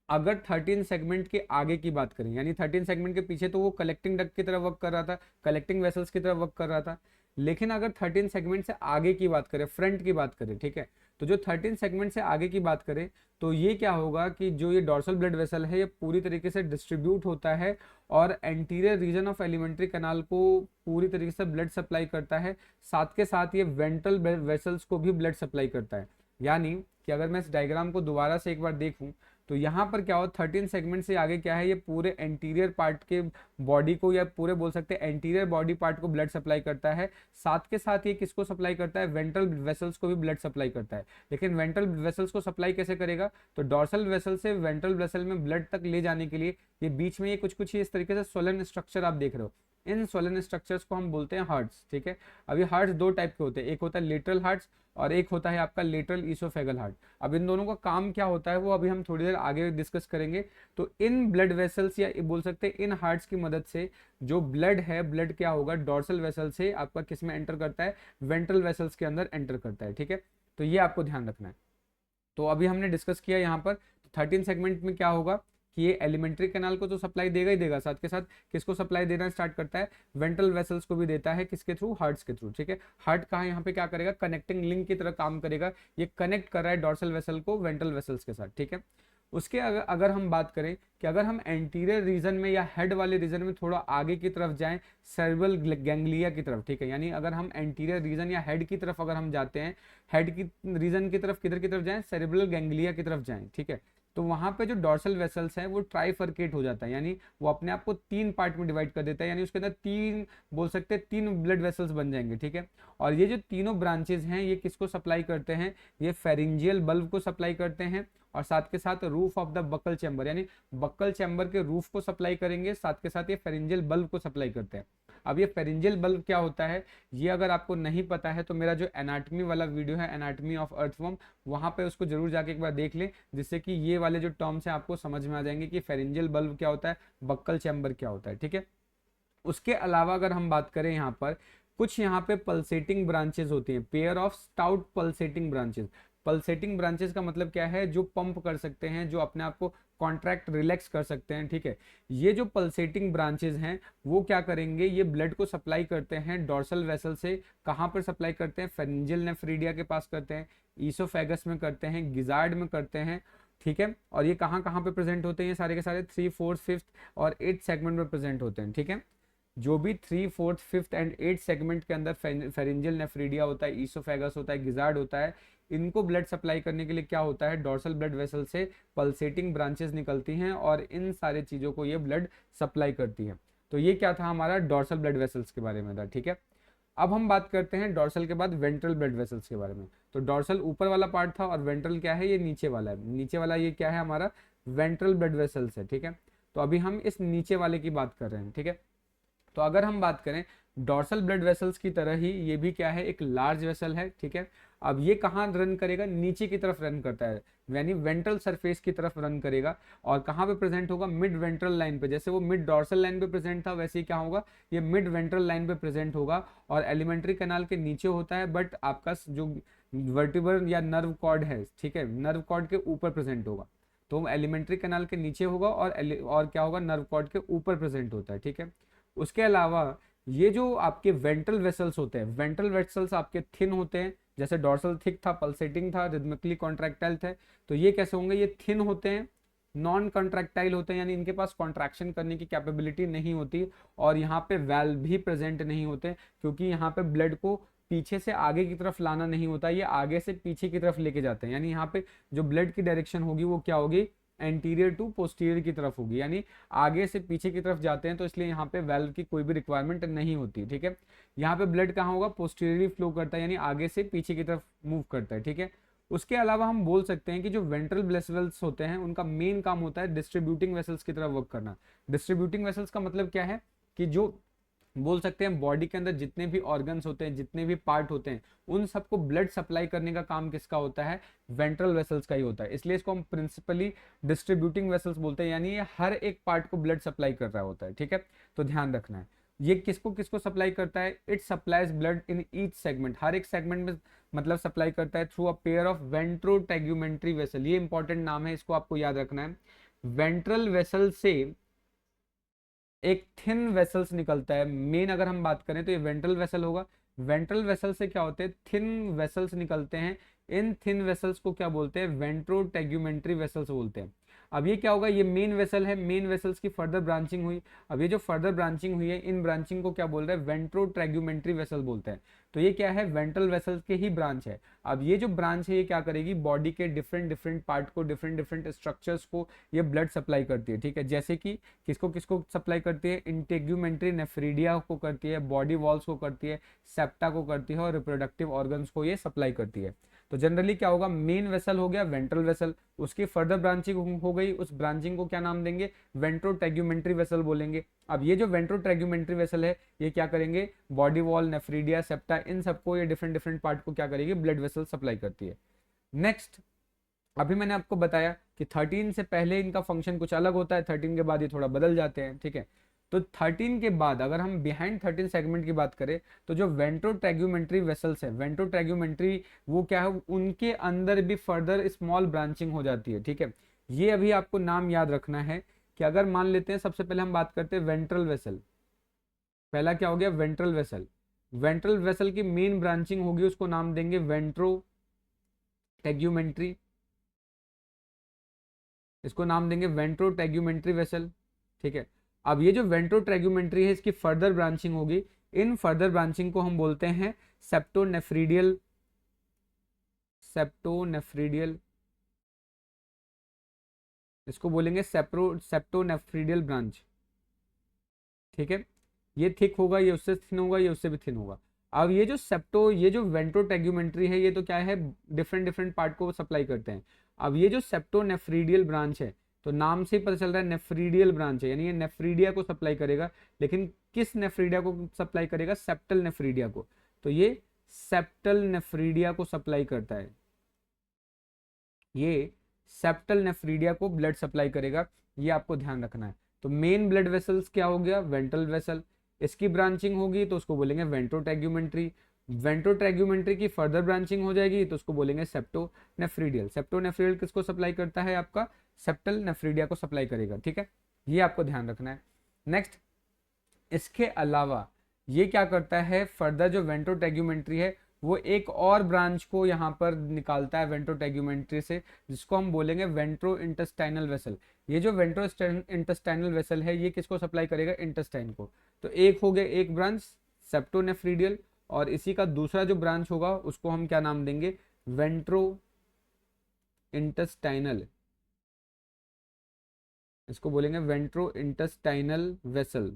अगर 13 सेगमेंट के आगे की बात करें, यानी 13 सेगमेंट के पीछे तो वो कलेक्टिंग डक्ट की तरह वर्क कर रहा था, कलेक्टिंग वेसल्स की तरह वर्क कर रहा था। लेकिन अगर 13 सेगमेंट से आगे की बात करें, फ्रंट की बात करें, ठीक है, तो जो 13 सेगमेंट से आगे की बात करें तो ये क्या होगा कि जो ये डॉर्सल ब्लड वेसल है ये पूरी तरीके से डिस्ट्रीब्यूट होता है और anterior reason of alimentary canal को पूरी तरीके से ब्लड सप्लाई करता है। साथ के साथ ये वेंट्रल वेसल्स को भी ब्लड सप्लाई करता है। यानी कि अगर मैं इस डायग्राम को दोबारा से एक बार देखूं तो यहाँ पर क्या हो, 13 सेगमेंट से आगे क्या है, ये पूरे एंटीरियर पार्ट के बॉडी को या पूरे बोल सकते हैं एंटीरियर बॉडी पार्ट को ब्लड सप्लाई करता है। साथ के साथ ये किसको सप्लाई करता है, वेंट्रल वेसल्स को भी ब्लड सप्लाई करता है। लेकिन वेंट्रल वेसल्स को सप्लाई कैसे करेगा, तो डॉर्सल वेसल से वेंट्रल वेसल में ब्लड तक ले जाने के लिए ये बीच में ये कुछ कुछ इस तरीके से सोलन स्ट्रक्चर आप देख रहे हो, इन सोलन स्ट्रक्चर्स को हम बोलते हैं हार्ट्स। ठीक है, अब ये हार्ट्स दो टाइप के होते हैं, एक होता है लेटरल हार्ट्स और एक होता है आपका लेटरल ईसोफेगल हार्ट। अब इन दोनों का काम क्या होता है वो अभी हम थोड़ी देर आगे डिस्कस करेंगे। तो इन ब्लड वेसल्स या बोल सकते हैं इन हार्ट्स की मदद से जो ब्लड है, ब्लड क्या होगा, डॉर्सल वेसल से आपका किस में एंटर करता है, वेंट्रल वेसल्स के अंदर एंटर करता है। ठीक है, तो ये आपको ध्यान रखना है। तो अभी हमने डिस्कस किया यहाँ पर 13 सेगमेंट में क्या होगा कि ये एलिमेंट्री कैनाल को तो सप्लाई देगा ही देगा, साथ के साथ किसको सप्लाई देना स्टार्ट करता है, वेंट्रल वेसल्स को भी देता है, किसके थ्रू, हार्ट्स के थ्रू। ठीक है, हार्ट कहाँ यहाँ पे क्या करेगा, कनेक्टिंग लिंक की तरह काम करेगा, ये कनेक्ट कर रहा है डॉर्सल वेसल को वेंट्रल वेसल्स के साथ। ठीक है, उसके अगर हम बात करें कि अगर हम एंटीरियर रीजन में या हेड वाले रीजन में थोड़ा आगे की तरफ जाएं, सेरेब्रल गैंग्लिया की तरफ, ठीक है, यानी अगर हम एंटीरियर रीजन या हेड की तरफ अगर हम जाते हैं, हेड की रीजन की तरफ, किधर की तरफ जाएं, सेरेब्रल गैंग्लिया की तरफ जाएं। ठीक है, तो वहां पे जो डॉर्सल वेसल्स है वो ट्राइफरकेट हो जाता है, यानी वो अपने आप को 3 पार्ट में डिवाइड कर देता है, यानी उसके अंदर 3 बोल सकते हैं 3 ब्लड वेसल्स बन जाएंगे, ठीक है। और ये जो तीनों ब्रांचेज हैं ये किसको सप्लाई करते हैं, ये फेरिंजियल बल्ब को सप्लाई करते हैं, और साथ के साथ roof of the buccal chamber, यानी बक्कल चैम्बर के रूफ को सप्लाई करेंगे, साथ के साथ ये फेरिंजियल बल्ब को सप्लाई करते हैं। अब ये फेरिंजियल बल्ब क्या होता है, ये अगर आपको नहीं पता है तो मेरा जो एनाटमी वाला वीडियो है, एनाटमी ऑफ अर्थवर्म, वहां पे उसको जरूर जाके एक बार देख लें, जिससे कि ये वाले जो टर्म्स हैं आपको समझ में आ जाएंगे कि फेरिंजियल बल्ब क्या होता है, बक्कल चैम्बर क्या होता है, ठीक है। उसके अलावा अगर हम बात करें यहाँ पर, कुछ यहाँ पे पल्सेटिंग ब्रांचेस होती हैं, pair of stout pulsating branches. Pulsating branches का मतलब क्या है, जो पंप कर सकते हैं, जो अपने आप को कॉन्ट्रैक्ट रिलैक्स कर सकते हैं, ठीक है। ये जो पल्सेटिंग ब्रांचेस हैं वो क्या करेंगे, ये ब्लड को सप्लाई करते हैं डॉर्सल वेसल से, कहाँ पर सप्लाई करते हैं, फेरिंजियल नेफ्रीडिया के पास करते हैं, ईसोफेगस में करते हैं, गिजार्ड में करते हैं, ठीक है। और ये कहाँ कहाँ पे प्रेजेंट होते हैं, ये सारे के सारे 3, 4, 5 और 8 सेगमेंट में प्रेजेंट होते हैं, ठीक है। जो भी 3, 4, 5 एंड 8 सेगमेंट के अंदर फेरिंजियल नेफ्रीडिया होता है, ईसोफेगस होता है, गिजार्ड होता है, इनको ब्लड सप्लाई करने के लिए क्या होता है, डॉर्सल ब्लड वेसल से पल्सेटिंग ब्रांचेस निकलती हैं और इन सारे चीजों को ये ब्लड सप्लाई करती है। तो ये क्या था हमारा डॉर्सल ब्लड वेसल्स के बारे में था, ठीक है। अब हम बात करते हैं डॉर्सल के बाद वेंट्रल ब्लड वेसल्स के बारे में। तो डॉर्सल ऊपर वाला पार्ट था और वेंट्रल क्या है, ये नीचे वाला है। नीचे वाला ये क्या है, हमारा वेंट्रल ब्लड वेसल्स है, ठीक है। तो अभी हम इस नीचे वाले की बात कर रहे हैं, ठीक है। तो अगर हम बात करें डॉर्सल ब्लड वेसल्स की तरह ही ये भी क्या है, एक लार्ज वेसल है, ठीक है। अब ये कहाँ रन करेगा, नीचे की तरफ रन करता है, यानी वेंट्रल सरफेस की तरफ रन करेगा। और कहाँ पे प्रेजेंट होगा, मिड वेंट्रल लाइन पे। जैसे वो मिड डॉर्सल लाइन पे प्रेजेंट था, वैसे ही क्या होगा, ये मिड वेंट्रल लाइन पे प्रेजेंट होगा और एलिमेंट्री कैनाल के नीचे होता है, बट आपका जो वर्टिब्रल या नर्व कॉर्ड है, ठीक है, नर्व कॉर्ड के ऊपर प्रेजेंट होगा। तो एलिमेंट्री कैनाल के नीचे होगा और क्या होगा, नर्व कॉर्ड के ऊपर प्रेजेंट होता है, ठीक है। उसके अलावा ये जो आपके वेंट्रल वेसल्स होते हैं, वेंट्रल वेसल्स आपके थिन होते हैं, जैसे डॉर्सल थिक था, पल्सेटिंग था, रिदमिकली कॉन्ट्रैक्टाइल थे। तो ये कैसे होंगे, ये थिन होते हैं, नॉन कॉन्ट्रैक्टाइल होते हैं, यानी इनके पास कॉन्ट्रैक्शन करने की कैपेबिलिटी नहीं होती, और यहाँ पे वैल्व भी प्रेजेंट नहीं होते, क्योंकि यहाँ पे ब्लड को पीछे से आगे की तरफ लाना नहीं होता, ये आगे से पीछे की तरफ लेके जाते हैं। यानी यहाँ पे जो ब्लड की डायरेक्शन होगी वो क्या होगी, एंटीरियर टू पोस्टीरियर की तरफ होगी, यानी आगे से पीछे की तरफ जाते हैं, तो इसलिए यहाँ पे वेल्व की कोई भी रिक्वायरमेंट नहीं होती, ठीक है। यहाँ पे ब्लड कहाँ होगा, पोस्टीरियरली फ्लो करता है, यानी आगे से पीछे की तरफ मूव करता है, ठीक है। उसके अलावा हम बोल सकते हैं कि जो वेंट्रल वेसल्स होते हैं उनका मेन काम होता है डिस्ट्रीब्यूटिंग वेसल्स की तरह वर्क करना। डिस्ट्रीब्यूटिंग वेसल्स का मतलब क्या है, कि जो बोल सकते हैं बॉडी के अंदर जितने भी ऑर्गन्स होते हैं, जितने भी पार्ट होते हैं, उन सबको ब्लड सप्लाई करने का काम किसका होता है, वेंट्रल वेसल्स का ही होता है। इसलिए इसको हम प्रिंसिपली डिस्ट्रीब्यूटिंग वेसल्स बोलते हैं, यानी ये हर एक पार्ट को ब्लड सप्लाई कर रहा होता है, ठीक है। तो ध्यान रखना है, ये किसको किसको सप्लाई करता है, it supplies blood in each segment, हर एक सेगमेंट में मतलब सप्लाई करता है through a pair of ventrotegumentary vessel. ये इंपॉर्टेंट नाम है, इसको आपको याद रखना है। वेंट्रल वेसल से एक थिन वेसल्स निकलता है, मेन अगर हम बात करें तो ये वेंट्रल वेसल होगा। वेंट्रल वेसल से क्या होते हैं, थिन वेसल्स निकलते हैं। इन थिन वेसल्स को क्या बोलते हैं, वेंट्रोटेग्यूमेंट्री वेसल्स बोलते हैं। अब ये क्या होगा, ये मेन वेसल है, मेन वेसल्स की फर्दर ब्रांचिंग हुई। अब ये जो फर्दर ब्रांचिंग हुई है, इन ब्रांचिंग को क्या बोल रहे हैं, वेंट्रोटेग्यूमेंट्री वेसल बोलते हैं। तो ये क्या है, वेंट्रल वेसल्स के ही ब्रांच है। अब ये जो ब्रांच है ये क्या करेगी, बॉडी के डिफरेंट डिफरेंट पार्ट को, डिफरेंट डिफरेंट स्ट्रक्चर्स को ये ब्लड सप्लाई करती है, ठीक है। जैसे कि किसको किसको सप्लाई करती है, इंटेग्यूमेंट्री नेफ्रीडिया को करती है, बॉडी वॉल्स को करती है, सेप्टा को करती है, और रिप्रोडक्टिव ऑर्गन्स को ये सप्लाई करती है। तो जनरली क्या होगा, मेन वेसल हो गया वेंट्रल वेसल, उसकी फर्दर ब्रांचिंग हो गई, उस ब्रांचिंग को क्या नाम देंगे, वेंट्रोटेग्यूमेंट्री वेसल बोलेंगे। अब ये जो वेंट्रोटेग्यूमेंट्री वेसल है ये क्या करेंगे, बॉडी वॉल, नेफ्रीडिया, सेप्टा, इन सबको ये डिफरेंट डिफरेंट पार्ट को क्या करेगी, ब्लड वेसल सप्लाई करती है। नेक्स्ट, अभी मैंने आपको बताया कि 13 से पहले इनका फंक्शन कुछ अलग होता है, 13 के बाद ये थोड़ा बदल जाते हैं, ठीक है। तो 13 के बाद अगर हम बिहाइंड 13 सेगमेंट की बात करें, तो जो वेंट्रोटेग्यूमेंट्री वेसल्स है, वेंट्रोटेग्यूमेंट्री वो क्या है, उनके अंदर भी फर्दर स्मॉल ब्रांचिंग हो जाती है, ठीक है। ये अभी आपको नाम याद रखना है कि अगर मान लेते हैं, सबसे पहले हम बात करते हैं वेंट्रल वेसल। पहला क्या हो गया, वेंट्रल वेसल। वेंट्रल वेसल की मेन ब्रांचिंग होगी, उसको नाम देंगे वेंट्रोटेग्यूमेंट्री, इसको नाम देंगे वेंट्रोटेग्यूमेंट्री वेसल, ठीक है। अब ये जो वेंट्रोटेग्यूमेंट्री है इसकी फर्दर ब्रांचिंग होगी, इन फर्दर ब्रांचिंग को हम बोलते हैं सेप्टोनेफ्रीडियल, सेप्टोनेफ्रीडियल, इसको बोलेंगे सेप्टोनेफ्रीडियल ब्रांच, ठीक है। ये थिक होगा, ये उससे थिन होगा, ये उससे भी थिन होगा। अब ये जो वेंट्रोटेग्यूमेंट्री है, ये तो क्या है, डिफरेंट डिफरेंट पार्ट को सप्लाई करते हैं। अब ये जो सेप्टोनेफ्रीडियल ब्रांच है, तो नाम से ही पता चल रहा है नेफ्रीडियल ब्रांच है, यानी ये नेफ्रीडिया को सप्लाई करेगा। लेकिन किस नेफ्रीडिया को सप्लाई करेगा, सेप्टल नेफ्रीडिया को। तो ये सेप्टल नेफ्रीडिया को सप्लाई करता है, ये सेप्टल नेफ्रीडिया को ब्लड सप्लाई करेगा, ये आपको ध्यान रखना है। तो मेन ब्लड वेसल्स क्या हो गया, वेंट्रल वेसल, इसकी ब्रांचिंग होगी तो उसको बोलेंगे वेंट्रोटेग्यूमेंट्री। वेंट्रोटेग्यूमेंट्री की फर्दर ब्रांचिंग हो जाएगी तो उसको बोलेंगे सेप्टोनेफ्रीडियल। सेप्टोनेफ्रीडियल किसको सप्लाई करता है, आपका सेप्टल नेफ्रीडिया को सप्लाई करेगा, ठीक है। ये आपको ध्यान रखना है। नेक्स्ट, इसके अलावा ये क्या करता है, फर्दर जो वेंट्रोटेग्यूमेंट्री है वो एक और ब्रांच को यहाँ पर निकालता है वेंट्रोटेग्यूमेंट्री से, जिसको हम बोलेंगे वेंट्रो इंटेस्टाइनल वेसल। ये जो वेंट्रो इंटेस्टाइनल वेसल है, ये किसको सप्लाई करेगा, इंटेस्टाइन को। तो एक हो गया एक ब्रांच सेप्टोनेफ्रीडियल, और इसी का दूसरा जो ब्रांच होगा उसको हम क्या नाम देंगे, वेंट्रो इंटेस्टाइनल, इसको बोलेंगे वेंट्रो इंटेस्टाइनल वेसल।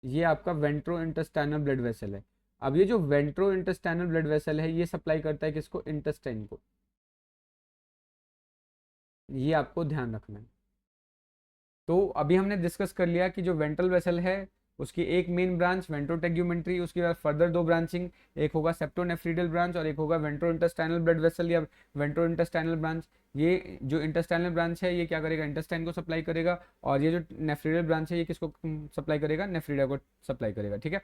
ये आपका वेंट्रो इंटेस्टाइनल ब्लड वेसल है। अब ये जो वेंट्रो इंटेस्टाइनल ब्लड वेसल है, ये सप्लाई करता है किसको, इंटेस्टाइन को। ये आपको ध्यान रखना है। तो अभी हमने डिस्कस कर लिया कि जो वेंट्रल वेसल है उसकी एक मेन ब्रांच वेंट्रोटेग्यूमेंट्री, उसके बाद फर्दर दो ब्रांचिंग, एक होगा सेप्टोनेफ्रीडियल ब्रांच और एक होगा वेंट्रो इंटेस्टाइनल ब्लड वेसल या वेंट्रो इंटेस्टाइनल ब्रांच। ये जो इंटेस्टाइनल ब्रांच है ये क्या करेगा, इंटेस्टाइन को सप्लाई करेगा, और ये जो नेफ्रीडियल ब्रांच है ये किसको सप्लाई करेगा, नेफ्रीडिया को सप्लाई करेगा, ठीक है।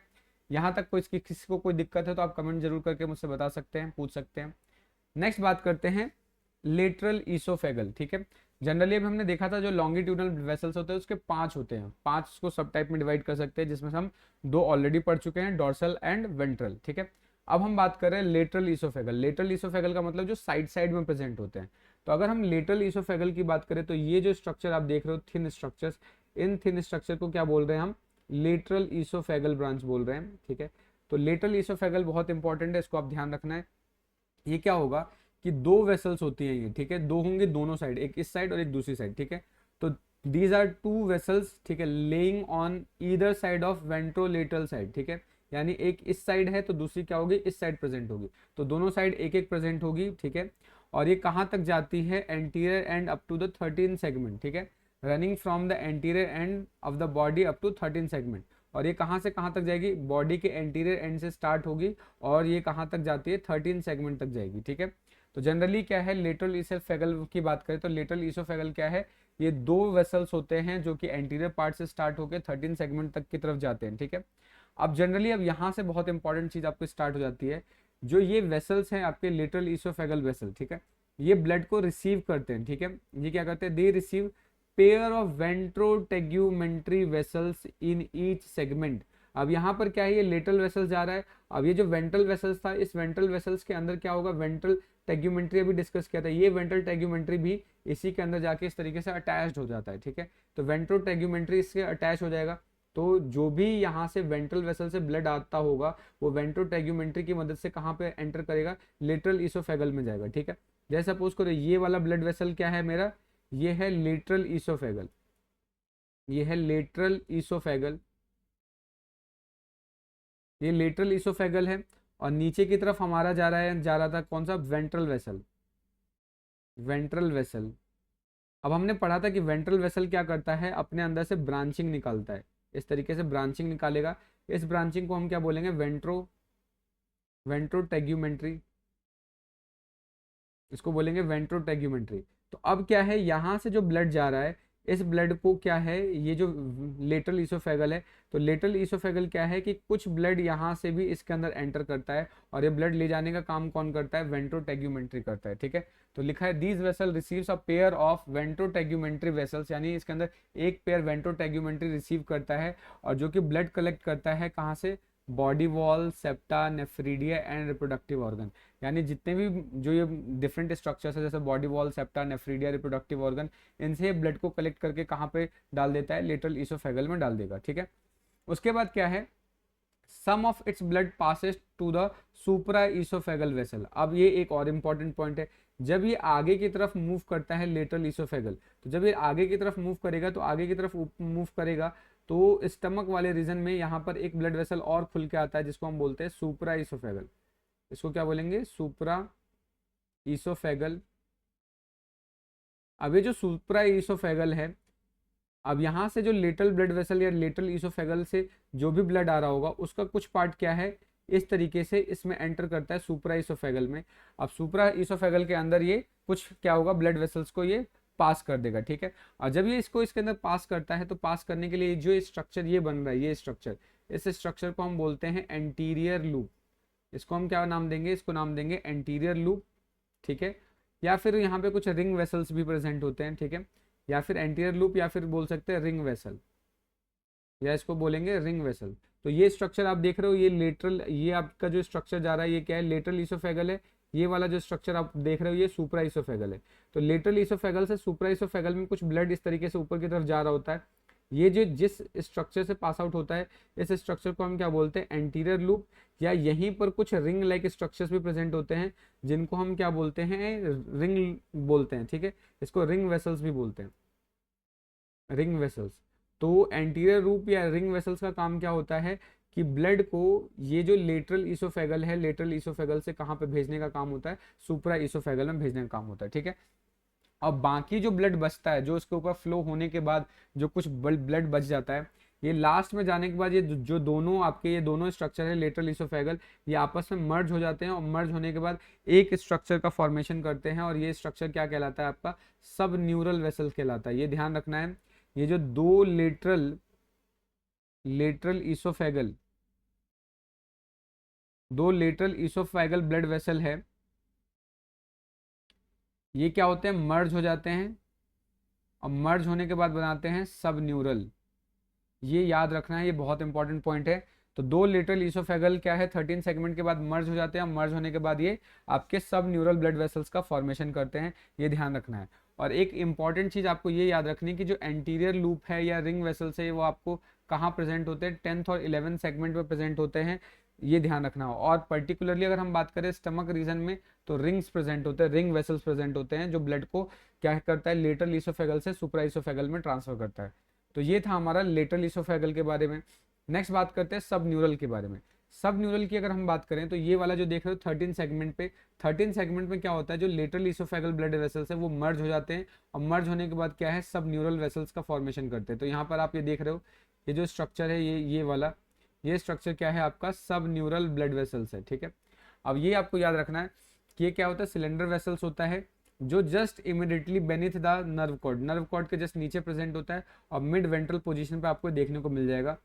यहाँ तक कोई इसकी किसी को कोई दिक्कत है तो आप कमेंट जरूर करके मुझसे बता सकते हैं, पूछ सकते हैं। नेक्स्ट बात करते हैं लेटरल ईसोफेगल, ठीक है। जनरली अब हमने देखा था जो लॉन्गिट्यूडनल वेसल्स होते हैं उसके 5 होते हैं, 5 को सब टाइप में डिवाइड कर सकते हैं, जिसमें से हम 2 ऑलरेडी पढ़ चुके हैं, डॉर्सल एंड वेंट्रल, ठीक है। अब हम बात कर रहे हैं लेटरल ईसोफेगल। लेटरल ईसोफेगल का मतलब जो साइड साइड में प्रेजेंट होते हैं। तो अगर हम लेटरल ईसोफेगल की बात करें तो ये जो स्ट्रक्चर आप देख रहे हो, थिन स्ट्रक्चर्स, इन थिन स्ट्रक्चर को क्या बोल रहे हैं हम, लेटरल ईसोफेगल ब्रांच बोल रहे हैं, ठीक है। तो लेटरल ईसोफेगल बहुत इंपॉर्टेंट है, इसको आप ध्यान रखना है। ये क्या होगा कि 2 वेसल्स होती हैं ये, ठीक है, 2 होंगे दोनों साइड, एक इस साइड और एक दूसरी साइड, ठीक है। तो दीज आर 2 वेसल्स, ठीक है, laying on either side of ventrolateral side, ठीक है। यानी एक इस साइड है तो दूसरी क्या होगी, इस साइड प्रेजेंट होगी, तो दोनों साइड एक एक प्रेजेंट होगी, ठीक है। और ये कहाँ तक जाती है, anterior end up to the 13 segment, ठीक है, running from the anterior end of the body up to 13 segment. और ये कहाँ से कहाँ तक जाएगी, बॉडी के एंटीरियर एंड से स्टार्ट होगी और ये कहाँ तक जाती है, 13 सेगमेंट तक जाएगी, ठीक है। तो जनरली क्या है, लेटरल ईसोफेगल की बात करें तो लेटरल ईसोफेगल क्या है, ये 2 वेसल्स होते हैं जो कि एंटीरियर पार्ट से स्टार्ट होकर 13 सेगमेंट तक की तरफ जाते हैं, ठीक है। अब जनरली अब यहाँ से बहुत इंपॉर्टेंट चीज आपको स्टार्ट हो जाती है, जो ये वेसल्स हैं आपके लेटरल ईसोफेगल वेसल, ठीक है, ये ब्लड को रिसीव करते हैं, ठीक है। ये क्या करते हैं, they receive pair of ventrotegumentary vessels in each segment. अब यहाँ पर क्या है, ये लेटरल वेसल्स जा रहा है। अब ये जो वेंट्रल वेसल्स था, इस वेंट्रल वेसल्स के अंदर क्या होगा, वेंट्रल टेग्यूमेंट्री अभी डिस्कस किया था, ये वेंट्रल टेग्यूमेंट्री भी इसी के अंदर जाके इस तरीके से अटैच्ड हो जाता है, ठीक है। तो वेंट्रो टेग्यूमेंट्री इससे अटैच हो जाएगा, तो जो भी यहाँ से वेंट्रल वेसल से ब्लड आता होगा वो वेंट्रो टेग्यूमेंट्री की मदद से कहाँ पे एंटर करेगा, लेटरल ईसोफेगल में जाएगा, ठीक है। जैसे सपोज करो ये वाला ब्लड वेसल क्या है मेरा, ये है लेटरल ईसोफेगल, ये है लेटरल ईसोफेगल, ये लेटरल ईसोफेगल है। और नीचे की तरफ हमारा जा रहा था कौन सा, वेंट्रल वेसल, वेंट्रल वेसल। अब हमने पढ़ा था कि वेंट्रल वेसल क्या करता है, अपने अंदर से ब्रांचिंग निकालता है, इस तरीके से ब्रांचिंग निकालेगा। इस ब्रांचिंग को हम क्या बोलेंगे, वेंट्रोटेग्यूमेंट्री, इसको बोलेंगे वेंट्रोटेग्यूमेंट्री। तो अब क्या है, यहाँ से जो ब्लड जा रहा है, इस ब्लड को क्या है, ये जो लेटरल ईसोफेगल है, तो लेटरल ईसोफेगल क्या है कि कुछ ब्लड यहाँ से भी इसके अंदर एंटर करता है, और ये ब्लड ले जाने का काम कौन करता है, वेंट्रोटेग्यूमेंट्री करता है, ठीक है। तो लिखा है these vessel receives a pair of ventrotegumentary vessels, यानी इसके अंदर एक पेयर वेंट्रोटेग्यूमेंट्री रिसीव करता है, और जो कि ब्लड कलेक्ट करता है कहाँ से, body wall, septa, nephridia and reproductive organ. यानी जितने भी जो ये डिफरेंट स्ट्रक्चर्स है, जैसे body wall, septa, nephridia, reproductive organ, इनसे ब्लड को कलेक्ट करके कहाँ पे डाल देता है, लेटरल ईसोफेगल में डाल देगा, ठीक है। उसके बाद क्या है, some of its blood passes to the supra oesophageal vessel. अब ये एक और इंपॉर्टेंट पॉइंट है, जब ये आगे की तरफ मूव करता है लेटरल ईसोफेगल, तो जब ये आगे की तरफ मूव करेगा तो आगे की तरफ मूव करेगा तो स्टमक वाले रीजन में यहाँ पर एक ब्लड वेसल और खुल के आता है जिसको हम बोलते हैं सुप्रा ईसोफेगल। इसको क्या बोलेंगे? सुप्रा ईसोफेगल। अब ये जो सुप्रा ईसोफेगल है, अब यहाँ से जो लेटरल ब्लड वेसल या लेटरल ईसोफेगल से जो भी ब्लड आ रहा होगा उसका कुछ पार्ट क्या है, इस तरीके से इसमें एंटर करता है सुप्रा ईसोफेगल में। अब सुप्रा ईसोफेगल के अंदर ये कुछ क्या होगा, ब्लड वेसल्स को ये पास कर देगा, ठीक है। और जब ये इसको इसके अंदर पास करता है तो पास करने के लिए जो स्ट्रक्चर ये बन रहा है, ये स्ट्रक्चर, इस स्ट्रक्चर को हम बोलते हैं एंटीरियर लूप। इसको हम क्या नाम देंगे? इसको नाम देंगे एंटीरियर लूप, ठीक है। या फिर यहाँ पे कुछ रिंग वेसल्स भी प्रेजेंट होते हैं, ठीक है। या फिर एंटीरियर लूप या फिर बोल सकते हैं रिंग वेसल, या इसको बोलेंगे रिंग वेसल। तो ये स्ट्रक्चर आप देख रहे हो, ये लेटरल, ये आपका जो स्ट्रक्चर जा रहा है ये क्या है? लेटरल ईसोफेगल है। ये वाला जो स्ट्रक्चर आप देख रहे हो ये सुप्रा ईसोफेगल है। तो लेटरल ईसोफेगल से सुप्रा ईसोफेगल में कुछ ब्लड इस तरीके से ऊपर की तरफ जा रहा होता है। ये जो जिस स्ट्रक्चर से पास आउट होता है इस स्ट्रक्चर को हम क्या बोलते हैं? Anterior loop. या यहीं पर कुछ रिंग लाइक स्ट्रक्चर्स भी प्रेजेंट होते हैं जिनको हम क्या बोलते हैं? रिंग बोलते हैं, ठीक है। इसको रिंग वेसल्स भी बोलते हैं, रिंग वेसल्स। तो एंटीरियर लूप या रिंग वेसल्स का काम क्या होता है कि ब्लड को ये जो लेटरल ईसोफेगल है, लेटरल ईसोफेगल से कहाँ पे भेजने का काम होता है? सुप्रा ईसोफेगल में भेजने का काम होता है, ठीक है। अब बाकी जो ब्लड बचता है, जो इसके ऊपर फ्लो होने के बाद जो कुछ ब्लड बच जाता है, ये लास्ट में जाने के बाद ये जो दोनों आपके ये दोनों स्ट्रक्चर है लेटरल ईसोफेगल, ये आपस में मर्ज हो जाते हैं और मर्ज होने के बाद एक स्ट्रक्चर का फॉर्मेशन करते हैं और ये स्ट्रक्चर क्या कहलाता है? आपका सब न्यूरल वेसल कहलाता है। ये ध्यान रखना है, ये जो दो लेटरल ईसोफेगल, दो लेटरल ईसोफेगल ब्लड वेसल है, ये क्या होते हैं? मर्ज हो जाते हैं और मर्ज होने के बाद बनाते हैं सब न्यूरल। ये याद रखना है, ये बहुत इंपॉर्टेंट पॉइंट है। तो दो लेटरल ईसोफेगल क्या है? 13 सेगमेंट के बाद मर्ज हो जाते हैं, मर्ज होने के बाद ये आपके सब न्यूरल ब्लड वेसल्स का फॉर्मेशन करते हैं, ये ध्यान रखना है। और एक इंपॉर्टेंट चीज आपको ये याद रखनी है कि जो एंटीरियर लूप है या रिंग वेसल्स है वो आपको कहाँ प्रेजेंट होते हैं? 10th और 11th सेगमेंट में प्रेजेंट होते हैं, ये ध्यान रखना हो। और पर्टिकुलरली अगर हम बात करें स्टमक रीजन में तो रिंग्स प्रेजेंट होते हैं, रिंग वेसल्स प्रेजेंट होते हैं जो ब्लड को क्या करता है? लेटरल ईसोफेगल से सुप्रा ईसोफेगल में ट्रांसफर करता है। तो ये था हमारा लेटरल ईसोफेगल के बारे में। नेक्स्ट बात करते हैं सब न्यूरल के बारे में। सब न्यूरल की अगर हम बात करें तो ये वाला जो देख रहे हो 13 सेगमेंट पे, 13 सेगमेंट में क्या होता है? जो लेटरल ईसोफेगल ब्लड वेसल्स है वो मर्ज हो जाते हैं और मर्ज होने के बाद क्या है? सब न्यूरल वेसल्स का फॉर्मेशन करते हैं। तो यहाँ पर आप ये देख रहे हो, ये जो स्ट्रक्चर है ये वाला, ये स्ट्रक्चर क्या है? आपका सब न्यूरल ब्लड वेसल्स है, ठीक है। अब ये आपको याद रखना है कि ये क्या होता है? सिलेंडर वेसल्स होता है जो just immediately beneath the nerve cord, nerve cord के जस्ट नीचे प्रेजेंट होता है और मिड वेंट्रल पोजीशन पे आपको देखने को मिल जाएगा।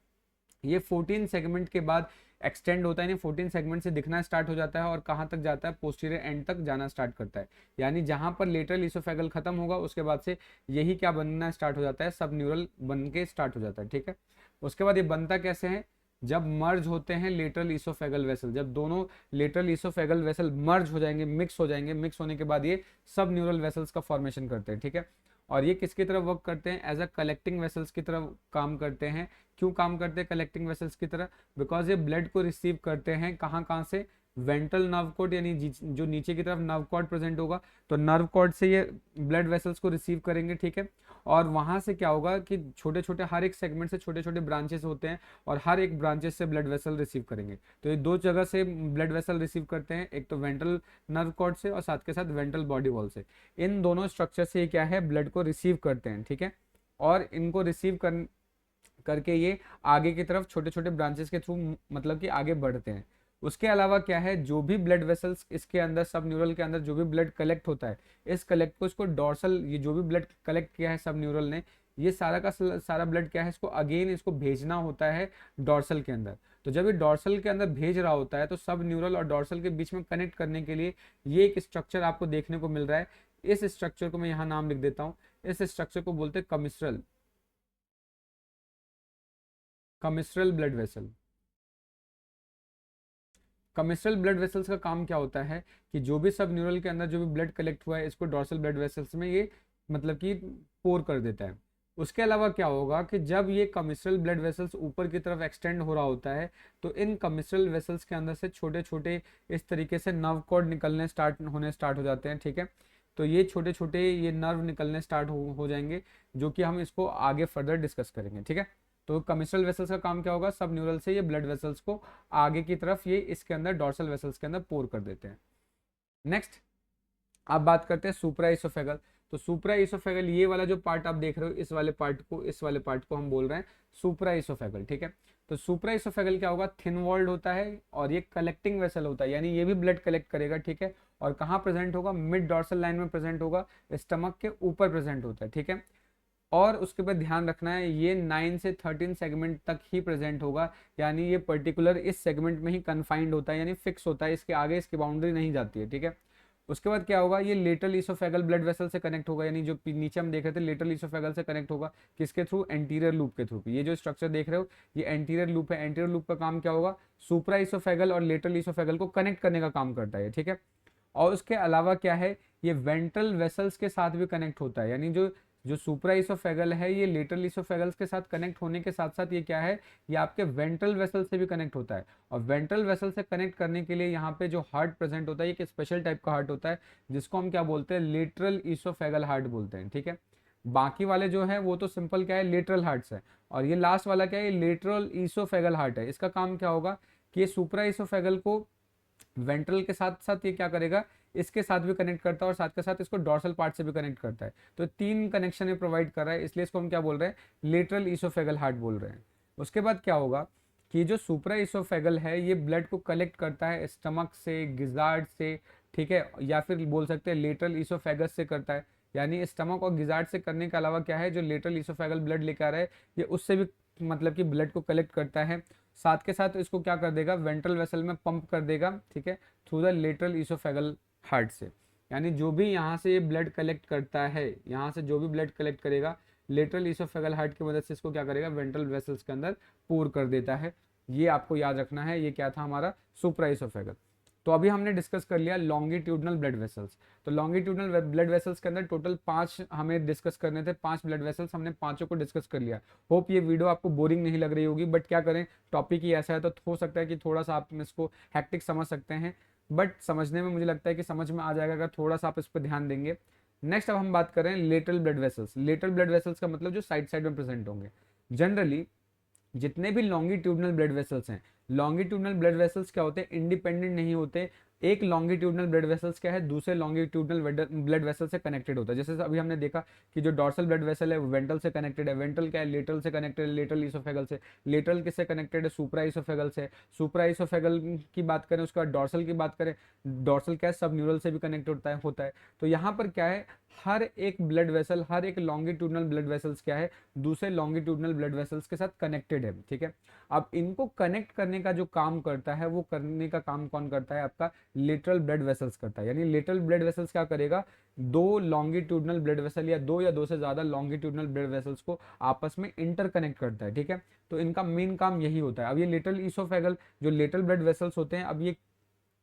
ये 14 सेगमेंट के बाद एक्सटेंड होता है, यानी 14 सेगमेंट से दिखना स्टार्ट हो जाता है और कहाँ तक जाता है? पोस्टीरियर एंड तक जाना स्टार्ट करता है। यानी जहाँ पर लेटरल ईसोफेगल खत्म होगा उसके बाद से यही क्या बनना स्टार्ट हो जाता है? सब न्यूरल बन के स्टार्ट हो जाता है, ठीक है। उसके बाद ये बनता कैसे है? जब मर्ज होते हैं लेटरल ईसोफेगल वेसल, जब दोनों लेटरल ईसोफेगल वेसल मर्ज हो जाएंगे, मिक्स हो जाएंगे, मिक्स होने के बाद ये सब न्यूरल वेसल्स का फॉर्मेशन करते हैं, ठीक है। और ये किसकी तरफ वर्क करते हैं? एज अ कलेक्टिंग वेसल्स की तरफ काम करते हैं। क्यों काम करते हैं कलेक्टिंग वेसल्स की तरह? बिकॉज ये ब्लड को रिसीव करते हैं कहाँ से? वेंट्रल नर्व कॉर्ड, यानी जो नीचे की तरफ नर्व कॉर्ड प्रेजेंट होगा तो नर्व कॉर्ड से ये ब्लड वेसल्स को रिसीव करेंगे, ठीक है। और वहां से क्या होगा कि छोटे छोटे हर एक सेगमेंट से छोटे छोटे ब्रांचेस होते हैं और हर एक ब्रांचेस से ब्लड वेसल रिसीव करेंगे। तो ये दो जगह से ब्लड वेसल रिसीव करते हैं, एक तो वेंट्रल नर्व कॉर्ड से और साथ के साथ वेंट्रल बॉडी वॉल से। इन दोनों स्ट्रक्चर से ये क्या है? ब्लड को रिसीव करते हैं, ठीक है। और इनको रिसीव करके ये आगे की तरफ छोटे छोटे ब्रांचेस के थ्रू मतलब कि आगे बढ़ते हैं। उसके अलावा क्या है? जो भी ब्लड वेसल्स इसके अंदर सब न्यूरल के अंदर जो भी ब्लड कलेक्ट होता है, इस कलेक्ट को इसको डॉर्सल, ये जो भी ब्लड कलेक्ट किया है सब न्यूरल ने, ये सारा का सारा ब्लड क्या है? इसको अगेन इसको भेजना होता है डॉर्सल के अंदर। तो जब ये डॉर्सल के अंदर भेज रहा होता है तो सब न्यूरल और डॉर्सल के बीच में कनेक्ट करने के लिए ये एक स्ट्रक्चर आपको देखने को मिल रहा है। इस स्ट्रक्चर को मैं यहाँ नाम लिख देता हूँ, इस स्ट्रक्चर को बोलते हैं कमिस्ट्रल, कमिस्ट्रल ब्लड वेसल। कमिस्ट्रल ब्लड वेसल्स का काम क्या होता है कि जो भी सब न्यूरल के अंदर जो भी ब्लड कलेक्ट हुआ है इसको डॉर्सल ब्लड वेसल्स में ये मतलब कि पोर कर देता है। उसके अलावा क्या होगा कि जब ये कमिस्ट्रल ब्लड वेसल्स ऊपर की तरफ एक्सटेंड हो रहा होता है तो इन कमिस्ट्रल वेसल्स के अंदर से छोटे छोटे इस तरीके से नर्व कॉर्ड निकलने स्टार्ट हो जाते हैं, ठीक है। तो ये छोटे छोटे ये नर्व निकलने स्टार्ट हो जाएंगे, जो कि हम इसको आगे फर्दर डिस्कस करेंगे, ठीक है। तो कमिस्ट्रल वेसल्स का काम क्या होगा, सब न्यूरल से ये ब्लड वेसल्स को आगे की तरफ ये इसके अंदर डॉर्सल वेसल्स के अंदर पोर कर देते हैं। नेक्स्ट आप बात करते हैं सुप्रा इसोफेगल। तो सुप्रा इसोफेगल ये वाला जो पार्ट आप देख रहे हो, इस वाले पार्ट को हम बोल रहे हैं सुप्रा इसोफेगल, ठीक है। तो सुप्रा इसोफेगल क्या होगा, थिन वॉल्ड होता है और ये कलेक्टिंग वेसल होता है, यानी ये भी ब्लड कलेक्ट करेगा, ठीक है। और कहाँ प्रेजेंट होगा, मिड डॉर्सल लाइन में प्रेजेंट होगा, स्टमक के ऊपर प्रेजेंट होता है, ठीक है। और उसके बाद ध्यान रखना है ये 9 से 13 सेगमेंट तक ही प्रेजेंट होगा, यानी ये पर्टिकुलर इस सेगमेंट में ही कन्फाइंड होता है, यानी फिक्स होता है, इसके आगे इसकी बाउंड्री नहीं जाती है, ठीक है। उसके बाद क्या होगा, ये लेटरल इसोफेगल ब्लड वेसल से कनेक्ट होगा, यानी जो नीचे हम देख रहे थे लेटरल इसोफेगल से कनेक्ट होगा, किसके थ्रू, एंटीरियर लूप के थ्रू। ये जो स्ट्रक्चर देख रहे हो ये एंटीरियर लूप है, एंटीरियर लूप का काम क्या होगा, सुप्रा इसोफेगल और लेटरल इसोफेगल को कनेक्ट करने का काम करता है, ठीक है। और उसके अलावा क्या है, ये वेंट्रल वेसल्स के साथ भी कनेक्ट होता है, यानी जो जो सुप्रा इसोफेगल है ये लेटरल इसोफेगल्स के साथ कनेक्ट होने के साथ साथ ये क्या है, ये आपके वेंट्रल वेसल से भी कनेक्ट होता है। और वेंट्रल वेसल से कनेक्ट करने के लिए यहाँ पे जो हार्ट प्रेजेंट होता है ये एक स्पेशल टाइप का हार्ट होता है, जिसको हम क्या बोलते हैं, लेटरल इसोफेगल हार्ट बोलते हैं, ठीक है। बाकी वाले जो है वो तो सिंपल क्या है, लेटरल हार्ट्स है। और ये लास्ट वाला क्या है, लेटरल इसोफेगल हार्ट है। इसका काम क्या होगा कि ये सुप्रा इसोफेगल को वेंट्रल के साथ साथ ये क्या करेगा, इसके साथ भी कनेक्ट करता है और साथ के साथ इसको डॉर्सल पार्ट से भी कनेक्ट करता है। तो तीन कनेक्शन ये प्रोवाइड कर रहा है, इसलिए इसको हम क्या बोल रहे हैं, लेटरल इसोफेगल हार्ट बोल रहे हैं। उसके बाद क्या होगा कि जो सुप्रा इसोफेगल है ये ब्लड को कलेक्ट करता है स्टमक से, गिजार्ड से, ठीक है, या फिर बोल सकते हैं लेटरल इसोफेगस से करता है। यानी स्टमक और गिजार्ड से करने के अलावा क्या है, जो लेटरल इसोफेगल ब्लड लेकर आ रहा है ये उससे भी मतलब कि ब्लड को कलेक्ट करता है। साथ के साथ इसको क्या कर देगा, वेंट्रल वेसल में पंप कर देगा, ठीक है, through the lateral oesophageal heart से। यानी जो भी यहाँ से ये ब्लड कलेक्ट करता है, यहाँ से जो भी ब्लड कलेक्ट करेगा लेटरल इसोफेगल हार्ट की मदद से इसको क्या करेगा, वेंट्रल वेसल्स के अंदर पूर कर देता है। ये आपको याद रखना है, ये क्या था हमारा सुप्रा इसोफेगल। तो अभी हमने डिस्कस कर लिया लॉन्गिट्यूडनल ब्लड वेसल्स। तो लॉन्गिट्यूडनल ब्लड वेसल्स के अंदर टोटल 5 हमें डिस्कस करने थे, 5 ब्लड वेसल्स, हमने पांचों को डिस्कस कर लिया। होप ये वीडियो आपको बोरिंग नहीं लग रही होगी, बट क्या करें, टॉपिक ही ऐसा है तो हो सकता है कि थोड़ा सा आप इसको हैक्टिक समझ सकते हैं, बट समझने में मुझे लगता है कि समझ में आ जाएगा अगर थोड़ा सा आप इस पर ध्यान देंगे। नेक्स्ट अब हम बात करें lateral blood vessels. Lateral blood vessels का मतलब जो साइड साइड में प्रेजेंट होंगे। जनरली जितने भी लॉन्गिट्यूडनल ब्लड वेसल्स हैं, लॉन्गिट्यूडनल ब्लड वेसल्स क्या होते हैं, इंडिपेंडेंट नहीं होते। एक लॉन्गिट्यूडनल ब्लड वेसल्स क्या है, दूसरे लॉन्गिट्यूडनल ब्लड वेसल से कनेक्टेड होता है। जैसे अभी हमने देखा कि जो डॉर्सल ब्लड वेसल है वो वेंट्रल से कनेक्टेड है, वेंट्रल क्या है, लेटरल से कनेक्टेड है, लेटरल इसोफेगल से। लेटरल किससे कनेक्टेड है, सुप्रा इसोफेगल से। सुप्रा इसोफेगल की बात करें, उसके बाद डॉर्सल की बात करें, डॉर्सल क्या है, सब न्यूरल से भी कनेक्ट होता है। तो यहाँ पर क्या है, हर एक ब्लड वेसल, हर एक लॉन्गिट्यूडनल ब्लड वेसल्स क्या है, दूसरे लॉन्गिट्यूडनल ब्लड वेसल्स के साथ कनेक्टेड है, ठीक है। अब इनको कनेक्ट करने का जो काम करता है, वो करने का काम कौन करता है, आपका लेटरल ब्लड वेसल्स करता है। यानी लेटरल ब्लड वेसल्स क्या करेगा, दो लॉन्गिट्यूडनल ब्लड वेसल या दो से ज्यादा लॉन्गिट्यूडनल ब्लड वेसल्स को आपस में इंटरकनेक्ट करता है, ठीक है। तो इनका मेन काम यही होता है। अब ये लेटरल इसोफेगल जो लेटरल ब्लड वेसल्स होते हैं, अब ये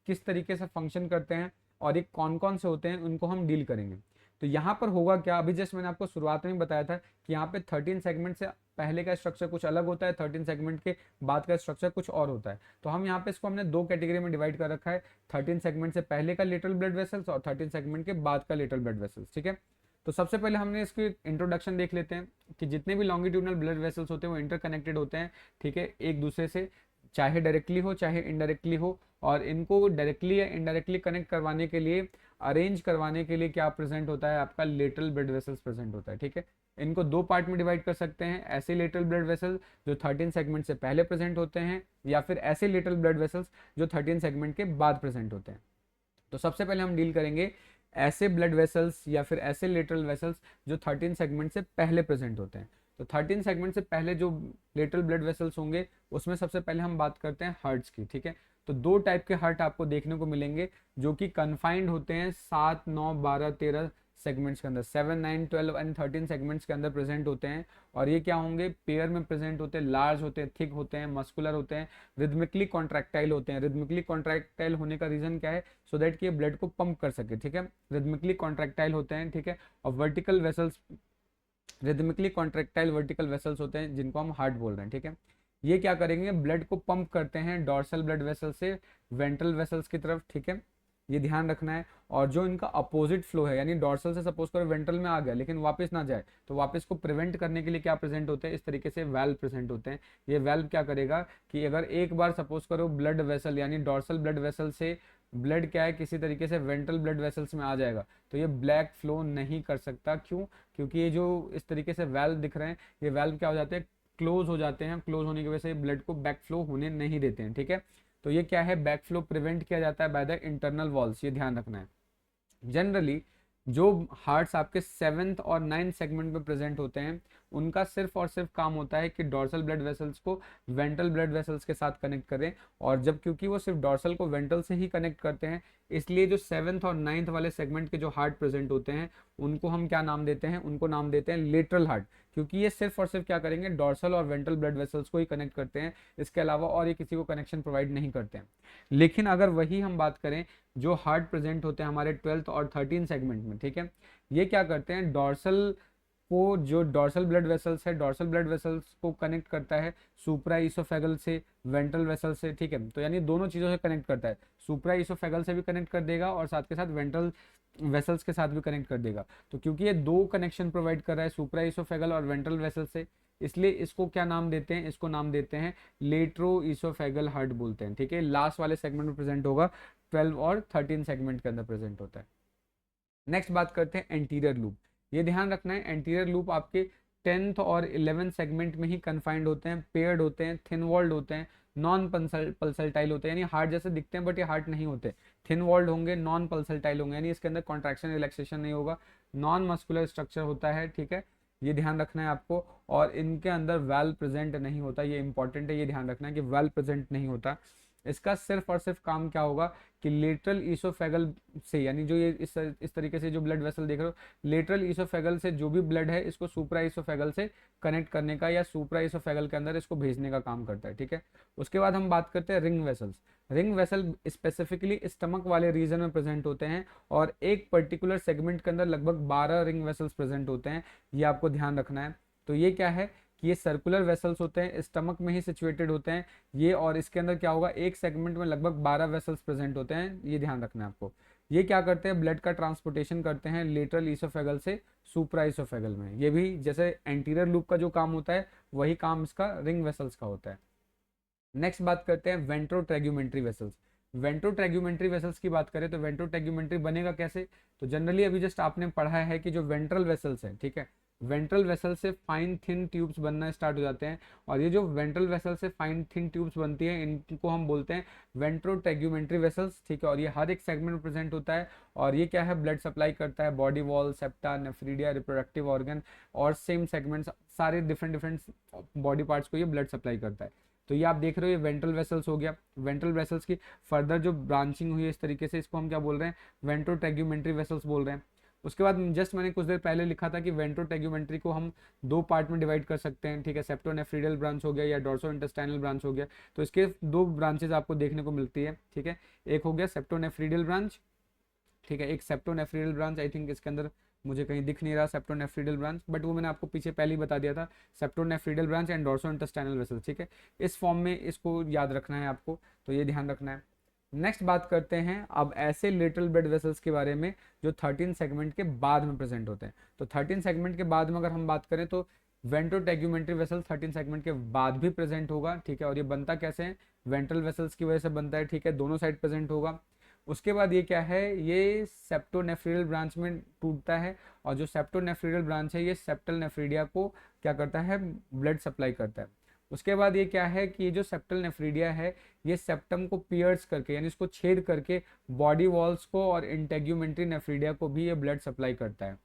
किस तरीके से फंक्शन करते हैं और ये कौन कौन से होते हैं, उनको हम डील करेंगे। तो यहाँ पर होगा क्या, अभी जस्ट मैंने आपको शुरुआत में बताया था कि यहाँ पे 13 सेगमेंट से पहले का स्ट्रक्चर कुछ अलग होता है, 13 सेगमेंट के बाद का स्ट्रक्चर कुछ और होता है। तो हम यहाँ पे इसको हमने दो कैटेगरी में डिवाइड कर रखा है, 13 सेगमेंट से पहले का लेटरल ब्लड वेसल्स और 13 सेगमेंट के बाद का लेटरल ब्लड वेसल्स, ठीक है। तो सबसे पहले हमने इसकी इंट्रोडक्शन देख लेते हैं कि जितने भी लॉन्गिट्यूडनल ब्लड वेसल्स होते हैं वो इंटरकनेक्टेड होते हैं, ठीक है, एक दूसरे से, चाहे डायरेक्टली हो चाहे इनडायरेक्टली हो। और इनको डायरेक्टली या इनडायरेक्टली कनेक्ट करवाने के लिए, अरेंज करवाने के लिए क्या प्रेजेंट होता है, आपका लेटरल ब्लड वेसल्स प्रेजेंट होता है, ठीक है। इनको दो पार्ट में डिवाइड कर सकते हैं, ऐसे लेटरल ब्लड वेसल जो 13 सेगमेंट से पहले प्रेजेंट होते हैं, या फिर ऐसे लेटरल ब्लड वेसल्स जो 13 सेगमेंट के बाद प्रेजेंट होते हैं। तो सबसे पहले हम डील करेंगे ऐसे ब्लड वेसल्स या फिर ऐसे लेटरल वेसल्स जो 13 सेगमेंट से पहले प्रेजेंट होते हैं। तो 13 सेगमेंट से पहले जो लेटरल ब्लड वेसल्स होंगे उसमें सबसे पहले हम बात करते हैं हार्ट्स की, ठीक है। तो दो टाइप के हार्ट आपको देखने को मिलेंगे जो कि कन्फाइंड होते हैं 7, 9, 12, 13 सेगमेंट्स के अंदर, 7, 9, 12 एंड 13 सेगमेंट्स के अंदर प्रेजेंट होते हैं। और ये क्या होंगे, पेयर में प्रेजेंट होते हैं, लार्ज होते हैं, थिक होते हैं, मस्कुलर होते हैं, रिदमिकली कॉन्ट्रैक्टाइल होते हैं। रिदमिकली कॉन्ट्रैक्टाइल होने का रीजन क्या है, सो दैट कि ये ब्लड को पंप कर सके, ठीक है। रिदमिकली कॉन्ट्रैक्टाइल होते हैं, ठीक है। और vertical vessels rhythmically contractile vertical vessels होते हैं जिनको हम हार्ट बोल रहे हैं, ठीक है। ये क्या करेंगे, ब्लड को पंप करते हैं डॉर्सल ब्लड वेसल से वेंट्रल वेसल्स की तरफ, ठीक है, ये ध्यान रखना है। और जो इनका अपोजिट फ्लो है, यानी डॉर्सल से सपोज करो वेंट्रल में आ गया लेकिन वापस ना जाए, तो वापस को प्रिवेंट करने के लिए क्या प्रेजेंट होते हैं, इस तरीके से वेल्व प्रेजेंट होते हैं। ये वेल्व क्या करेगा कि अगर एक बार सपोज करो ब्लड वेसल यानी डॉर्सल ब्लड वेसल से ब्लड क्या है किसी तरीके से वेंट्रल ब्लड वेसल्स में आ जाएगा, तो ये ब्लैक फ्लो नहीं कर सकता। क्यों? क्योंकि ये जो इस तरीके से वेल्व दिख रहे हैं, ये वेल्व क्या हो जाते हैं, क्लोज हो जाते हैं। क्लोज होने की वजह से ब्लड को बैक फ्लो होने नहीं देते हैं, ठीक है। तो ये क्या है, बैक फ्लो प्रिवेंट किया जाता है बाय द इंटरनल वॉल्स, ये ध्यान रखना है। जनरली जो हार्ट्स आपके सेवेंथ और नाइन्थ सेगमेंट में प्रेजेंट होते हैं, उनका सिर्फ और सिर्फ काम होता है कि डॉर्सल ब्लड वेसल्स को वेंट्रल ब्लड वेसल्स के साथ कनेक्ट करें। और जब क्योंकि वो सिर्फ डॉर्सल को वेंट्रल से ही कनेक्ट करते हैं, इसलिए जो सेवेंथ और नाइन्थ वाले सेगमेंट के जो हार्ट प्रेजेंट होते हैं, उनको हम क्या नाम देते हैं, उनको नाम देते हैं लेटरल हार्ट। क्योंकि ये सिर्फ और सिर्फ क्या करेंगे, डॉर्सल और वेंट्रल ब्लड वेसल्स को ही कनेक्ट करते हैं, इसके अलावा और ये किसी को कनेक्शन प्रोवाइड नहीं करते हैं। लेकिन अगर वही हम बात करें जो हार्ट प्रेजेंट होते हैं हमारे 12th और 13 सेगमेंट में, ठीक है, ये क्या करते हैं, डॉर्सल को, जो डॉर्सल ब्लड वेसल्स है, डॉर्सल ब्लड वेसल्स को कनेक्ट करता है सुप्रा इसोफेगल से वेंट्रल वेसल से, ठीक है। तो यानी दोनों चीज़ों से कनेक्ट करता है, सुप्रा इसोफेगल से भी कनेक्ट कर देगा और साथ के साथ वेंट्रल वेसल्स के साथ भी कनेक्ट कर देगा। तो क्योंकि ये दो कनेक्शन प्रोवाइड कर रहा है सुप्रा इसोफेगल और वेंट्रल वेसल से, इसलिए इसको क्या नाम देते हैं, इसको नाम देते हैं लेट्रो इसोफेगल हार्ट बोलते हैं, ठीक है। लास्ट वाले सेगमेंट में प्रेजेंट होगा, 12 और 13 सेगमेंट के अंदर प्रेजेंट होता है। नेक्स्ट बात करते हैं एंटीरियर लूप। ये ध्यान रखना है, एंटीरियर लूप आपके 10th और 11th सेगमेंट में ही कन्फाइंड होते हैं, पेयर्ड होते हैं, थिन वॉल्ड होते हैं, नॉन पल्सल्टाइल होते हैं, यानी हार्ट जैसे दिखते हैं बट ये हार्ट नहीं होते, थिन वॉल्ड होंगे, नॉन पल्सल्टाइल होंगे, यानी इसके अंदर कॉन्ट्रैक्शन रिलैक्सेशन नहीं होगा, नॉन मस्कुलर स्ट्रक्चर होता है, ठीक है, ये ध्यान रखना है आपको। और इनके अंदर वेल प्रेजेंट नहीं होता, ये इंपॉर्टेंट है, ये ध्यान रखना है कि वेल प्रेजेंट नहीं होता। इसका सिर्फ और सिर्फ काम क्या होगा कि लेटरल ईसोफेगल से, यानी जो ये इस तरीके से जो ब्लड वेसल देख रहे हो, लेटरल ईसोफेगल से जो भी ब्लड है इसको सुप्रा ईसोफेगल से कनेक्ट करने का या सुप्रा ईसोफेगल के अंदर इसको भेजने का काम करता है, ठीक है। उसके बाद हम बात करते हैं ring vessels. Ring vessel specifically stomach वाले रीजन में प्रेजेंट होते हैं और एक पर्टिकुलर सेगमेंट के अंदर लगभग 12 रिंग वेसल्स प्रेजेंट होते हैं, ये आपको ध्यान रखना है। तो ये क्या है कि ये सर्कुलर वेसल्स होते हैं, स्टमक में ही सिचुएटेड होते हैं ये, और इसके अंदर क्या होगा, एक सेगमेंट में लगभग 12 वेसल्स प्रेजेंट होते हैं, ये ध्यान रखना है आपको। ये क्या करते हैं, ब्लड का ट्रांसपोर्टेशन करते हैं लेटरल ईसोफेगल से सुप्रा ईसोफेगल में। ये भी जैसे एंटीरियर लूप का जो काम होता है वही काम इसका रिंग वेसल्स का होता है। नेक्स्ट बात करते हैं वेंट्रोट्रेग्यूमेंट्री वेसल्स। वेंट्रोट्रेग्यूमेंट्री वेसल्स की बात करें तो वेंट्रोट्रेग्यूमेंट्री बनेगा कैसे, तो जनरली अभी जस्ट आपने पढ़ा है कि जो वेंट्रल वेसल्स है, ठीक है, वेंट्रल वेसल से फाइन थिन ट्यूब्स बनना स्टार्ट हो जाते हैं, और ये जो वेंट्रल वेसल से फाइन थिन ट्यूब्स बनती है इनको हम बोलते हैं वेंट्रोट्रेग्यूमेंट्री वेसल्स, ठीक है। और ये हर एक सेगमेंट में प्रेजेंट होता है, और ये क्या है, ब्लड सप्लाई करता है body wall, septa, nephridia, reproductive organ और सेम सेगमेंट्स, सारे डिफरेंट डिफरेंट बॉडी पार्ट्स को ये ब्लड सप्लाई करता है। तो ये आप देख रहे हो, ये वेंट्रल वेसल्स हो गया। वेंट्रल वेसल्स की फर्दर जो ब्रांचिंग हुई है इस तरीके से, इसको हम क्या बोल रहे हैं, वेंट्रोट्रेग्यूमेंट्री वेसल्स बोल रहे हैं। उसके बाद जस्ट मैंने कुछ देर पहले लिखा था कि वेंट्रोट्रेग्यूमेंट्री को हम दो पार्ट में डिवाइड कर सकते हैं, ठीक है, सेप्टोनेफ्रीडियल ब्रांच हो गया या डॉर्सो इंटेस्टाइनल ब्रांच हो गया। तो इसके दो ब्रांचेज आपको देखने को मिलती है, ठीक है, एक हो गया सेप्टोनेफ्रीडियल ब्रांच, ठीक है, एक सेप्टोनेफ्रीडियल ब्रांच, आई थिंक इसके अंदर मुझे कहीं दिख नहीं रहा सेप्टोनेफ्रीडियल ब्रांच, बट वो मैंने आपको पीछे पहले ही बता दिया था, septonephridial branch and dorso intestinal vessels, ठीक है। इस फॉर्म में इसको याद रखना है आपको, तो ये ध्यान रखना है। नेक्स्ट बात करते हैं अब ऐसे लेटरल ब्लड वेसल्स के बारे में जो 13 सेगमेंट के बाद में प्रेजेंट होते हैं। तो 13 सेगमेंट के बाद में अगर हम बात करें तो वेंट्रोट्रेग्यूमेंट्री वेसल 13 सेगमेंट के बाद भी प्रेजेंट होगा, ठीक है। और ये बनता कैसे है, वेंट्रल वेसल्स की वजह से बनता है, ठीक है, दोनों साइड प्रेजेंट होगा। उसके बाद ये क्या है, ये सेप्टोनेफ्रीडियल ब्रांच में टूटता है, और जो सेप्टोनेफ्रीडियल ब्रांच है ये सेप्टल नेफ्रीडिया को क्या करता है, ब्लड सप्लाई करता है। उसके बाद ये क्या है कि ये जो सेप्टल नेफ्रीडिया है ये सेप्टम को पियर्स करके, यानी इसको छेद करके बॉडी वॉल्स को और इंटेग्यूमेंट्री नेफ्रीडिया को भी ये ब्लड सप्लाई करता है।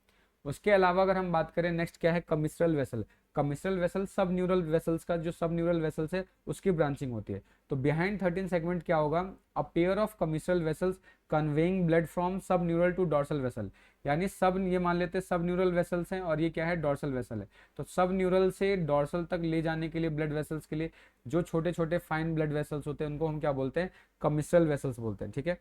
उसके अलावा अगर हम बात करें, नेक्स्ट क्या है, कमिस्ट्रल वेसल। कमिस्ट्रल वेसल सब न्यूरल वेसल्स का, जो सब न्यूरल वेसल्स है उसकी ब्रांचिंग होती है। तो बिहाइंड 13 सेगमेंट क्या होगा, a pair of commissural vessels conveying blood from sub neural to dorsal vessel, यानी सब, ये मान लेते हैं सब न्यूरल वेसल्स हैं और ये क्या है, डॉर्सल वेसल है। तो सब न्यूरल से डॉर्सल तक ले जाने के लिए ब्लड वेसल्स के लिए जो छोटे छोटे फाइन ब्लड वेसल्स होते हैं उनको हम क्या बोलते हैं, कमिस्ट्रल वेसल्स बोलते हैं, ठीक है।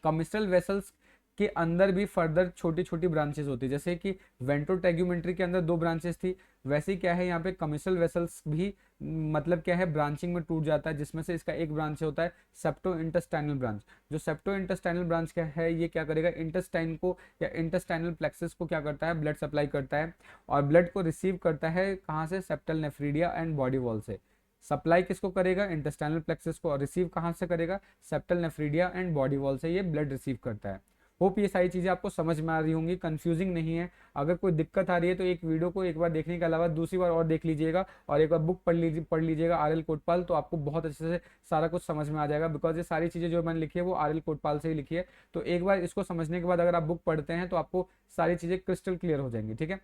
कमिस्ट्रल वेसल्स के अंदर भी फर्दर छोटी छोटी ब्रांचेस होती है, जैसे कि वेंट्रोटेग्यूमेंट्री के अंदर 2 ब्रांचेस थी, वैसे ही क्या है यहाँ पे कमिसल वेसल्स भी मतलब क्या है ब्रांचिंग में टूट जाता है, जिसमें से इसका एक ब्रांच होता है सेप्टो इंटेस्टाइनल ब्रांच। जो सेप्टो इंटेस्टाइनल ब्रांच क्या है, ये क्या करेगा, इंटेस्टाइन को या इंटेस्टाइनल प्लेक्सस को क्या करता है, ब्लड सप्लाई करता है, और ब्लड को रिसीव करता है कहाँ से, septal nephridia and body wall से। सप्लाई किसको करेगा, इंटेस्टाइनल प्लेक्सस को, और रिसीव कहाँ से करेगा, septal nephridia and body wall से ये ब्लड रिसीव करता है। होप ये सारी चीज़ें आपको समझ में आ रही होंगी, कंफ्यूजिंग नहीं है। अगर कोई दिक्कत आ रही है तो एक वीडियो को एक बार देखने के अलावा दूसरी बार और देख लीजिएगा, और एक बार बुक पढ़ लीजिएगा RL कोटपाल, तो आपको बहुत अच्छे से सारा कुछ समझ में आ जाएगा, बिकॉज ये सारी चीज़ें जो मैंने लिखी है वो RL कोटपाल से ही लिखी है। तो एक बार इसको समझने के बाद अगर आप बुक पढ़ते हैं तो आपको सारी चीज़ें क्रिस्टल क्लियर हो जाएंगी, ठीक है।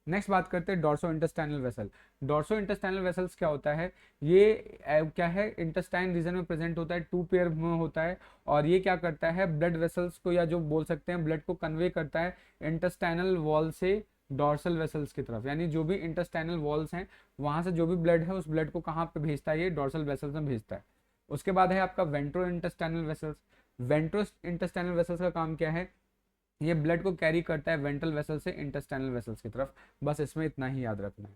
नेक्स्ट बात करते हैं dorso intestinal vessel. Dorso intestinal vessels क्या होता है, ये क्या है, इंटेस्टाइन रीजन में प्रेजेंट होता है, 2 पेयर में होता है, और ये क्या करता है, ब्लड वेसल्स को, या जो बोल सकते हैं ब्लड को कन्वे करता है इंटेस्टाइनल वॉल से डॉर्सल वेसल्स की तरफ। यानी जो भी इंटेस्टाइनल वॉल्स हैं वहां से जो भी ब्लड है उस ब्लड को कहाँ पे भेजता है, ये डॉर्सल वेसल्स में भेजता है। उसके बाद है आपका ventro intestinal vessels. Ventro intestinal vessels का काम क्या है, ये ब्लड को कैरी करता है वेंट्रल वेसल से इंटेस्टाइनल वेसल्स की तरफ। बस इसमें इतना ही याद रखना है।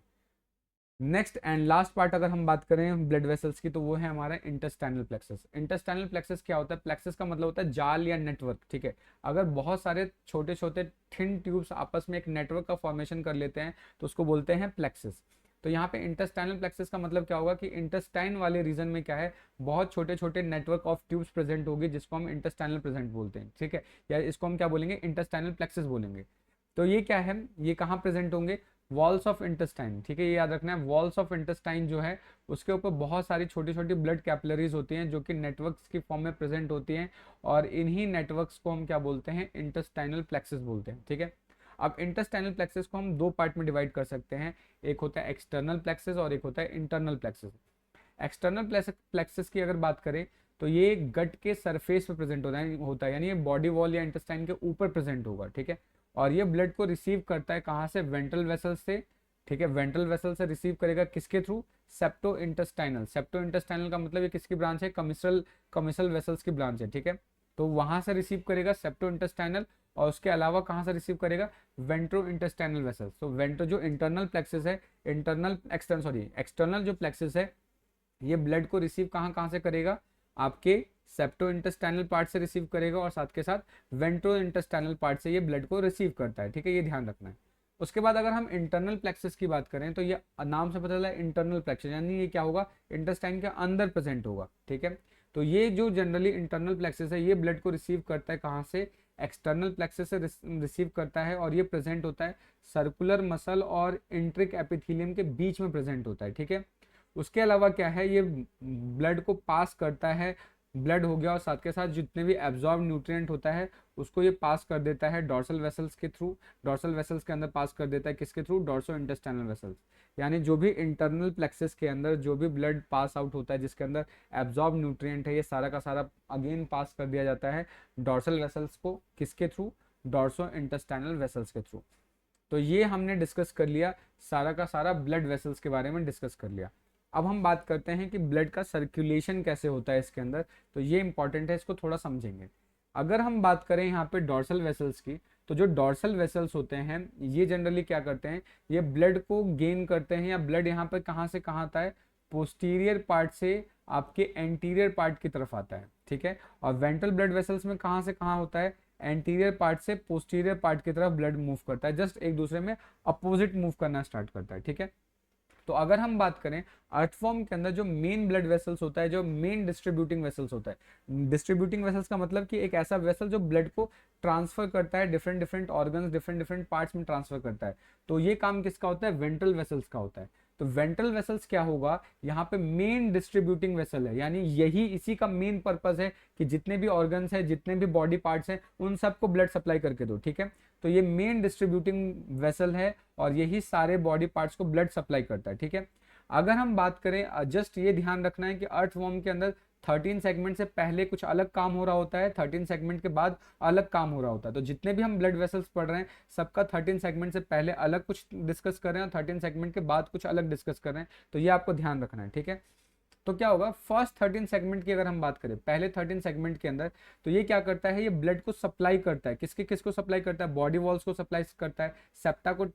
नेक्स्ट एंड लास्ट पार्ट अगर हम बात करें ब्लड वेसल्स की, तो वो है हमारा इंटेस्टाइनल प्लेक्सस। इंटेस्टाइनल प्लेक्सस क्या होता है, प्लेक्सस का मतलब होता है जाल या नेटवर्क, ठीक है। अगर बहुत सारे छोटे छोटे थिन ट्यूब्स आपस में एक नेटवर्क का फॉर्मेशन कर लेते हैं तो उसको बोलते हैं प्लेक्सस। तो यहाँ पे इंटेस्टाइनल प्लेक्सस का मतलब क्या होगा कि इंटेस्टाइन वाले रीजन में क्या है, बहुत छोटे छोटे नेटवर्क ऑफ ट्यूब्स प्रेजेंट होगी, जिसको हम इंटेस्टाइनल प्रेजेंट बोलते हैं, ठीक है, या इसको हम क्या बोलेंगे, इंटेस्टाइनल प्लेक्सस बोलेंगे। तो ये क्या है, ये कहाँ प्रेजेंट होंगे, वॉल्स ऑफ इंटेस्टाइन, ठीक है, ये याद रखना है। वॉल्स ऑफ इंटेस्टाइन जो है उसके ऊपर बहुत सारी छोटी छोटी ब्लड कैपिलरीज होती हैं जो कि नेटवर्क्स की फॉर्म में प्रेजेंट होती हैं, और इन्हीं नेटवर्क्स को हम क्या बोलते हैं, इंटेस्टाइनल प्लेक्सस बोलते हैं, ठीक है। अब इंटेस्टाइनल प्लेक्सस को हम 2 पार्ट में डिवाइड कर सकते हैं, एक होता है एक्सटर्नल प्लेक्सस और एक होता है इंटरनल प्लेक्सस। एक्सटर्नल प्लेक्सस की अगर बात करें तो ये गट के सरफेस पे प्रेजेंट होता है, यानी ये बॉडी वॉल या इंटेस्टाइन के ऊपर प्रेजेंट होगा, ठीक है। और ये ब्लड को रिसीव करता है कहाँ से, वेंट्रल वेसल से, ठीक है। वेंट्रल वेसल से रिसीव करेगा किसके through, septo intestinal. Septo intestinal का मतलब ये किसकी ब्रांच है, कमिसल वेसल्स की ब्रांच है, ठीक है। तो वहां से रिसीव करेगा सेप्टो इंटेस्टाइनल, और उसके अलावा कहाँ से रिसीव करेगा, वेंट्रो इंटेस्टाइनल वेसल्स। तो वेंट्रो जो इंटरनल प्लेक्सस है, एक्सटर्नल जो प्लेक्सस है, ये ब्लड को रिसीव कहाँ कहाँ से करेगा, आपके सेप्टो इंटेस्टाइनल पार्ट से रिसीव करेगा, और साथ के साथ वेंट्रो इंटेस्टाइनल पार्ट से ये ब्लड को रिसीव करता है, ठीक है, ये ध्यान रखना है। उसके बाद अगर हम इंटरनल प्लेक्सस की बात करें तो ये नाम से पता चला इंटरनल प्लेक्सस, यानी ये क्या होगा, इंटेस्टाइन के अंदर प्रेजेंट होगा, ठीक है। तो ये जो जनरली इंटरनल प्लेक्सस है ये ब्लड को रिसीव करता है कहाँ से, एक्सटर्नल प्लेक्सस से रिसीव करता है, और ये प्रेजेंट होता है सर्कुलर मसल और इंट्रिक एपिथेलियम के बीच में प्रेजेंट होता है, ठीक है। उसके अलावा क्या है, ये ब्लड को पास करता है, ब्लड हो गया और साथ के साथ जितने भी एब्जॉर्ब न्यूट्रिएंट होता है उसको ये पास कर देता है डॉर्सल वेसल्स के थ्रू। डॉर्सल वेसल्स के अंदर पास कर देता है किसके थ्रू, डॉर्सो इंटेस्टाइनल वेसल्स। यानी जो भी इंटरनल प्लेक्सस के अंदर जो भी ब्लड पास आउट होता है जिसके अंदर एब्जॉर्ब न्यूट्रिएंट है, ये सारा का सारा अगेन पास कर दिया जाता है डॉर्सल वेसल्स को, किसके थ्रू, डॉर्सो इंटेस्टाइनल वेसल्स के थ्रू। तो ये हमने डिस्कस कर लिया, सारा का सारा ब्लड वेसल्स के बारे में डिस्कस कर लिया। अब हम बात करते हैं कि ब्लड का सर्कुलेशन कैसे होता है इसके अंदर, तो ये इंपॉर्टेंट है, इसको थोड़ा समझेंगे। अगर हम बात करें यहाँ पे डॉर्सल वेसल्स की, तो जो डॉर्सल वेसल्स होते हैं ये जनरली क्या करते हैं, ये ब्लड को गेन करते हैं, या ब्लड यहाँ पे कहाँ से कहाँ आता है, पोस्टीरियर पार्ट से आपके एंटीरियर पार्ट की तरफ आता है, ठीक है। और वेंट्रल ब्लड वेसल्स में कहाँ से कहाँ होता है, एंटीरियर पार्ट से पोस्टीरियर पार्ट की तरफ ब्लड मूव करता है, जस्ट एक दूसरे में अपोजिट मूव करना स्टार्ट करता है, ठीक है। तो अगर हम बात करें अर्थवॉर्म के अंदर जो मेन ब्लड वेसल्स होता है, जो मेन डिस्ट्रीब्यूटिंग वेसल्स होता है, डिस्ट्रीब्यूटिंग वेसल्स का मतलब कि एक ऐसा वेसल जो ब्लड को ट्रांसफर करता है different different organs, different different parts में ट्रांसफर करता है, तो ये काम किसका होता है, वेंट्रल वेसल्स का होता है। तो वेंट्रल वेसल्स क्या होगा, यहाँ पे मेन डिस्ट्रीब्यूटिंग वेसल है, यानी यही इसी का मेन पर्पस है कि जितने भी ऑर्गन्स है, जितने भी बॉडी पार्ट्स हैं, उन सबको ब्लड सप्लाई करके दो, ठीक है। तो ये मेन डिस्ट्रीब्यूटिंग वेसल है और यही सारे बॉडी पार्ट्स को ब्लड सप्लाई करता है, ठीक है। अगर हम बात करें, जस्ट ये ध्यान रखना है कि अर्थवॉर्म के अंदर 13 सेगमेंट से पहले कुछ अलग काम हो रहा होता है, 13 सेगमेंट के बाद अलग काम हो रहा होता है। तो जितने भी हम ब्लड वेसल्स पढ़ रहे हैं सबका 13 सेगमेंट से पहले अलग कुछ डिस्कस कर रहे हैं और 13 सेगमेंट के बाद कुछ अलग डिस्कस कर रहे हैं, तो ये आपको ध्यान रखना है, ठीक है। तो क्या होगा, फर्स्ट 13 सेगमेंट की अगर हम बात करें, पहले 13 सेगमेंट के अंदर, तो ये क्या करता है, ये ब्लड को सप्लाई करता है, किसको सप्लाई करता है, बॉडी वॉल्स को सप्लाई करता है, सेप्टा को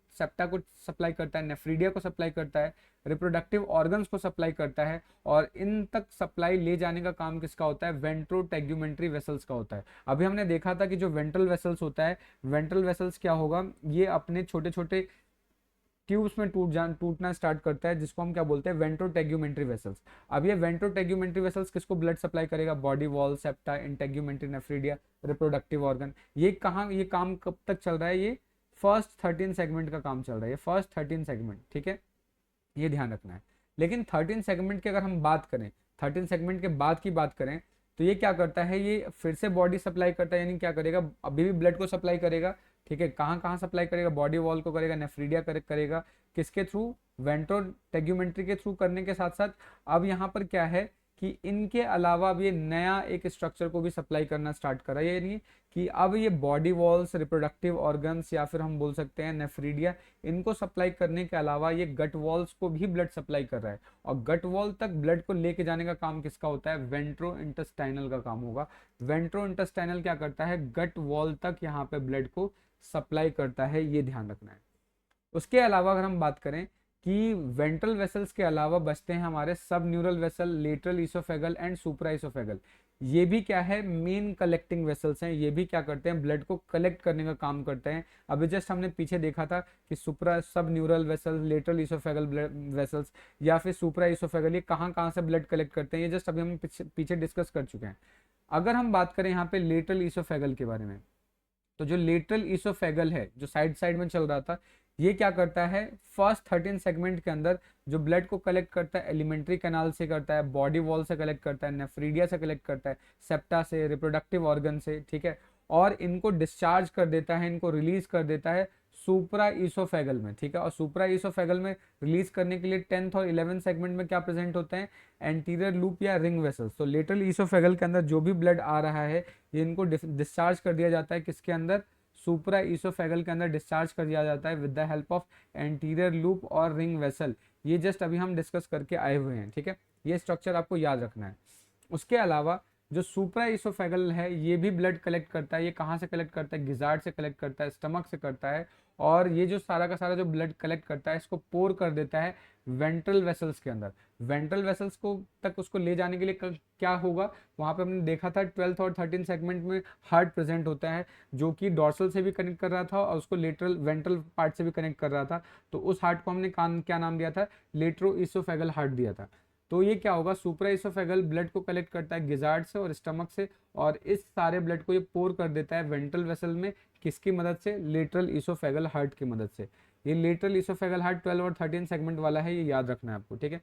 सप्लाई करता है, नेफ्रीडिया को सप्लाई करता है, रिप्रोडक्टिव ऑर्गन्स को सप्लाई करता है, और इन तक सप्लाई ले जाने का काम किसका होता है, वेंट्रो टेग्यूमेंट्री वेसल्स का होता है। अभी हमने देखा था कि जो वेंट्रल वेसल्स होता है, वेंट्रल वेसल्स क्या होगा, ये अपने छोटे छोटे ट्यूब्स में टूटना स्टार्ट करता है, जिसको हम क्या बोलते हैं, वेंट्रोटेग्यूमेंट्री वेसल्स। अब ये वेंट्रोटेग्यूमेंट्री वेसल्स किसको ब्लड सप्लाई करेगा, body wall, septa, integumentary, nephridia, reproductive organ. ये काम कब तक चल रहा है, ये फर्स्ट 13 सेगमेंट का काम चल रहा है, ये फर्स्ट 13 सेगमेंट, ठीक है, ये ध्यान रखना है। लेकिन 13 सेगमेंट की अगर हम बात करें, 13 सेगमेंट के बाद की बात करें, तो ये क्या करता है, ये फिर से बॉडी सप्लाई करता है, यानी क्या करेगा, अभी भी ब्लड को सप्लाई करेगा, ठीक है, कहाँ कहाँ सप्लाई करेगा, बॉडी वॉल को करेगा, नेफ्रीडिया करेगा, किसके थ्रू, वेंट्रो टेग्यूमेंट्री के थ्रू करने के साथ साथ अब यहाँ पर क्या है कि इनके अलावा अब ये नया एक स्ट्रक्चर को भी सप्लाई करना स्टार्ट करा, यानी कि अब ये बॉडी वॉल्स, रिप्रोडक्टिव ऑर्गन्स, या फिर हम बोल सकते हैं नेफ्रीडिया, इनको सप्लाई करने के अलावा ये गट वॉल्स को भी ब्लड सप्लाई कर रहा है, और गट वॉल तक ब्लड को लेके जाने का काम किसका होता है, वेंट्रो इंटेस्टाइनल का काम होगा। वेंट्रो इंटेस्टाइनल क्या करता है, गट वॉल तक यहाँ पे ब्लड को सप्लाई करता है, ये ध्यान रखना है। उसके अलावा अगर हम बात करें कि वेंट्रल वेसल्स के अलावा बचते हैं हमारे सब neural vessel, lateral oesophageal and supra oesophageal. ये भी क्या है, मेन कलेक्टिंग वेसल्स हैं, ये भी क्या करते हैं, ब्लड को कलेक्ट करने का काम करते हैं। अभी जस्ट हमने पीछे देखा था कि सुप्रा सब neural vessels, lateral oesophageal vessels, या फिर सुप्रा इसोफेगल, ये कहाँ कहाँ से ब्लड कलेक्ट करते हैं, ये जस्ट अभी हम पीछे डिस्कस कर चुके हैं। अगर हम बात करें यहाँ पे लेटरल इसोफेगल के बारे में, तो जो लेटरल इसोफेगल है, जो साइड साइड में चल रहा था, ये क्या करता है, फर्स्ट 13 सेगमेंट के अंदर जो ब्लड को कलेक्ट करता है, एलिमेंट्री कैनाल से करता है, बॉडी वॉल से कलेक्ट करता है, नेफ्रीडिया से कलेक्ट करता है, सेप्टा से, रिप्रोडक्टिव ऑर्गन से, ठीक है, और इनको डिस्चार्ज कर देता है, इनको रिलीज कर देता है सुप्रा इसोफेगल में, ठीक है। और सुप्रा इसोफेगल में रिलीज करने के लिए 10th और 11th सेगमेंट में क्या प्रेजेंट होते हैं, एंटीरियर लूप या रिंग वेसल्स। तो लेटरल इसोफेगल के अंदर जो भी ब्लड आ रहा है, ये इनको डिस्चार्ज कर दिया जाता है, किसके अंदर, सुप्रा इसोफेगल के अंदर डिस्चार्ज कर दिया जाता है with the help of anterior loop और रिंग वेसल। ये जस्ट अभी हम डिस्कस करके आए हुए हैं, ठीक है, ये स्ट्रक्चर आपको याद रखना है। उसके अलावा जो सुप्रा इसोफेगल है, ये भी ब्लड कलेक्ट करता है, ये कहाँ से कलेक्ट करता है, गिजार्ड से कलेक्ट करता है, स्टमक से करता है, और ये जो सारा का सारा जो ब्लड कलेक्ट करता है, इसको पोर कर देता है वेंट्रल वेसल्स के अंदर। वेंट्रल वेसल्स को तक उसको ले जाने के लिए क्या होगा, वहाँ पे हमने देखा था 12th और 13 सेगमेंट में हार्ट प्रेजेंट होता है, जो कि डॉर्सल से भी कनेक्ट कर रहा था और उसको लेटरल वेंट्रल पार्ट से भी कनेक्ट कर रहा था। तो उस हार्ट को हमने क्या नाम दिया था, लेट्रो इसोफेगल हार्ट दिया था। तो ये क्या होगा, सुप्रा इसोफेगल ब्लड को कलेक्ट करता है गिजार्ड से और स्टमक से, और इस सारे ब्लड को ये पोर कर देता है वेंट्रल वेसल में, किसकी मदद से, लेटरल इसोफेगल हार्ट की मदद से। ये लेटरल इसोफेगल हार्ट 12 और 13 सेगमेंट वाला है, ये याद रखना है आपको, ठीक है।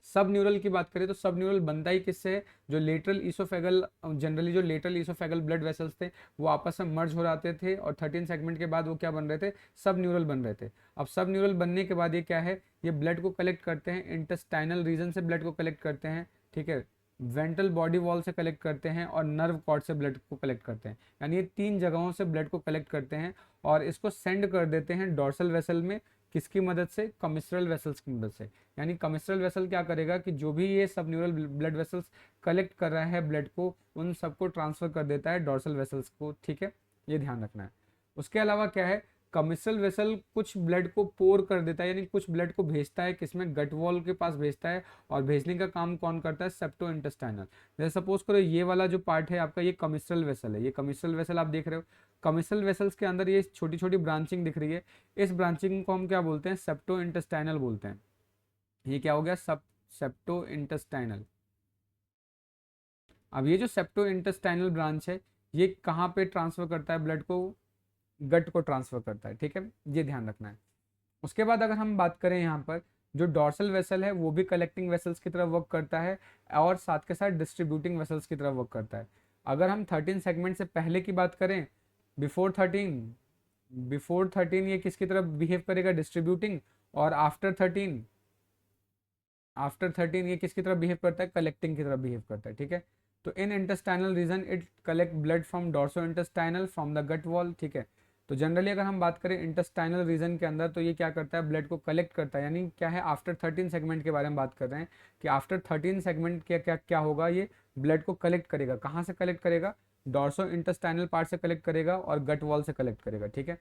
सब न्यूरल की बात करें तो सब न्यूरल बनता ही किससे है, जो लेटरल इसोफेगल, जनरली जो लेटरल इसोफेगल ब्लड वेसल्स थे वो आपस में मर्ज हो जाते थे, और 13 सेगमेंट के बाद वो क्या बन रहे थे, सब न्यूरल बन रहे थे। अब सब न्यूरल बनने के बाद ये क्या है, ये ब्लड को कलेक्ट करते हैं, इंटेस्टाइनल रीजन से ब्लड को कलेक्ट करते हैं, ठीक है, वेंट्रल बॉडी वॉल से कलेक्ट करते हैं, और नर्व कॉर्ड से ब्लड को कलेक्ट करते हैं। यानी ये 3 जगहों से ब्लड को कलेक्ट करते हैं और इसको सेंड कर देते हैं डॉर्सल वेसल में, किसकी मदद से, कमिस्ट्रल वेसल्स की मदद से। यानी कमिस्ट्रल वेसल क्या करेगा कि जो भी ये सब न्यूरल ब्लड वेसल्स कलेक्ट कर रहा है ब्लड को, उन सबको ट्रांसफर कर देता है डॉर्सल वेसल्स को, ठीक है, ये ध्यान रखना है। उसके अलावा क्या है, कमिस्ट्रल वेसल कुछ ब्लड को पोर कर देता है, यानी कुछ ब्लड को भेजता है, किसमें, गट वॉल के पास भेजता है, और भेजने का काम कौन करता है, सेप्टो इंटेस्टाइनल। जैसे सपोज करो ये वाला जो पार्ट है आपका, ये कमिस्ट्रल वेसल है, ये कमिस्ट्रल वेसल आप देख रहे हो, कमिस्ट्रल वेसल्स के अंदर ये छोटी छोटी ब्रांचिंग दिख रही है, इस ब्रांचिंग को हम क्या बोलते हैं, सेप्टो इंटेस्टाइनल बोलते हैं। ये क्या हो गया, सेप्टो इंटेस्टाइनल। अब ये जो सेप्टो इंटेस्टाइनल ब्रांच है, ये कहाँ पे ट्रांसफर करता है ब्लड को, गट को ट्रांसफर करता है, ठीक है, ये ध्यान रखना है। उसके बाद अगर हम बात करें यहाँ पर, जो डॉर्सल वेसल है वो भी कलेक्टिंग वेसल्स की तरह वर्क करता है, और साथ के साथ डिस्ट्रीब्यूटिंग वेसल्स की तरह वर्क करता है। अगर हम 13 सेगमेंट से पहले की बात करें, बिफोर 13 ये किसकी तरह बिहेव करेगा, डिस्ट्रीब्यूटिंग, और आफ्टर 13 ये किसकी तरह बिहेव करता है, कलेक्टिंग की तरह बिहेव करता है, ठीक है। तो in intestinal region it collect blood from dorso intestinal from the gut wall, ठीक है। तो जनरली अगर हम बात करें इंटेस्टाइनल रीजन के अंदर, तो ये क्या करता है, ब्लड को कलेक्ट करता है, यानी क्या है, आफ्टर 13 सेगमेंट के बारे में बात कर रहे हैं कि आफ्टर 13 सेगमेंट क्या क्या क्या होगा, ये ब्लड को कलेक्ट करेगा। कहाँ से कलेक्ट करेगा, डॉर्सो इंटेस्टाइनल पार्ट से कलेक्ट करेगा और गट वॉल से कलेक्ट करेगा, ठीक है।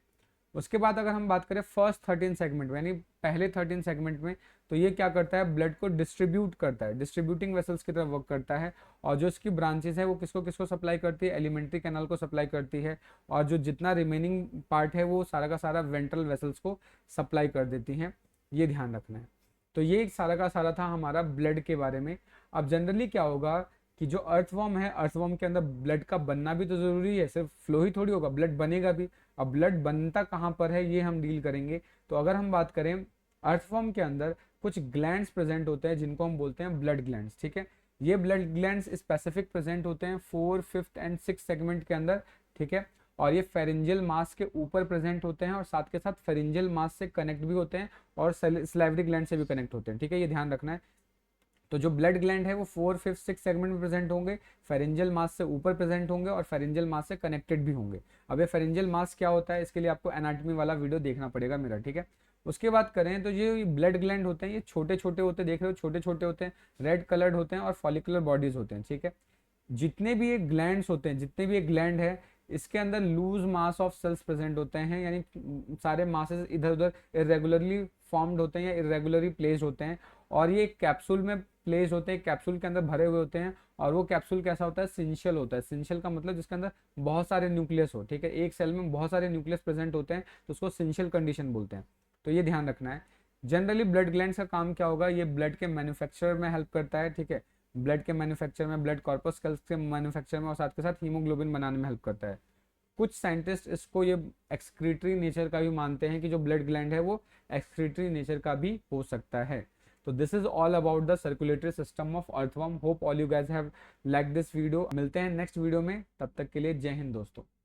उसके बाद अगर हम बात करें फर्स्ट 13 सेगमेंट में, यानी पहले 13 सेगमेंट में, तो ये क्या करता है, ब्लड को डिस्ट्रीब्यूट करता है, डिस्ट्रीब्यूटिंग वेसल्स की तरफ वर्क करता है। और जो इसकी ब्रांचेस है वो किसको किसको सप्लाई करती है, एलिमेंट्री कैनाल को सप्लाई करती है। और जो जितना रिमेनिंग पार्ट है वो सारा का सारा वेंट्रल वेसल्स को सप्लाई कर देती हैं, ये ध्यान रखना है। तो ये सारा का सारा था हमारा ब्लड के बारे में। अब जनरली क्या होगा कि जो अर्थवर्म है, अर्थवर्म के अंदर ब्लड का बनना भी तो जरूरी है, सिर्फ फ्लो ही थोड़ी होगा, ब्लड बनेगा भी। अब ब्लड बनता कहाँ पर है, ये हम डील करेंगे। तो अगर हम बात करें, अर्थवर्म के अंदर कुछ ग्लैंड्स प्रेजेंट होते हैं जिनको हम बोलते हैं ब्लड ग्लैंड्स, ठीक है। ये ब्लड ग्लैंड्स स्पेसिफिक प्रेजेंट होते हैं 4, 5th एंड 6th सेगमेंट के अंदर, ठीक है। और ये फेरिंजियल मास के ऊपर प्रेजेंट होते हैं और साथ के साथ फेरिंजियल मास से कनेक्ट भी होते हैं और सैलिवरी ग्लैंड से भी कनेक्ट होते हैं, ठीक है, ये ध्यान रखना है। तो जो ब्लड ग्लैंड है वो 4, 5, 6 सेगमेंट में प्रेजेंट होंगे, फेरिंजियल मास से ऊपर प्रेजेंट होंगे और फेरिंजियल मास से कनेक्टेड भी होंगे। अब ये फेरिंजियल मास क्या होता है, इसके लिए आपको एनाटॉमी वाला वीडियो देखना पड़ेगा मेरा, ठीक है। उसके बाद करें तो ये ब्लड ग्लैंड होते हैं, ये छोटे छोटे होते हैं, देख रहे हो, छोटे छोटे होते हैं, रेड कलर्ड होते हैं और फॉलिकुलर बॉडीज होते हैं, ठीक है। जितने भी ये ग्लैंड्स होते हैं, जितने भी ये ग्लैंड है, इसके अंदर loose mass of cells present होते हैं, यानी सारे मासेस इधर उधर इरेगुलरली फॉर्म्ड होते हैं या इरेगुलरली प्लेस्ड होते हैं। और ये कैप्सूल में प्लेस्ड होते हैं, कैप्सूल के अंदर भरे हुए होते हैं। और वो कैप्सूल कैसा होता है, सिंशियल होता है। सिंशियल का मतलब जिसके अंदर बहुत सारे न्यूक्लियस हो, ठीक है, एक सेल में बहुत सारे न्यूक्लियस प्रेजेंट होते हैं, तो उसको सिंशियल कंडीशन बोलते हैं। तो ये ध्यान रखना है। जनरली ब्लड ग्लैंड्स का काम क्या होगा, ये ब्लड के मैन्युफैक्चर में हेल्प करता है, ठीक है, ब्लड के मैन्युफैक्चर में, ब्लड कॉर्पस्कल्स के मैन्युफैक्चर में, और साथ के साथ हीमोग्लोबिन बनाने में हेल्प करता है। कुछ साइंटिस्ट इसको ये एक्सक्रीटरी नेचर का भी मानते हैं कि जो ब्लड ग्लैंड है वो एक्सक्रीटरी नेचर का भी हो सकता है। तो this is all about the circulatory system of earthworm. Hope all you guys have like this video. मिलते हैं नेक्स्ट वीडियो में, तब तक के लिए जय हिंद दोस्तों।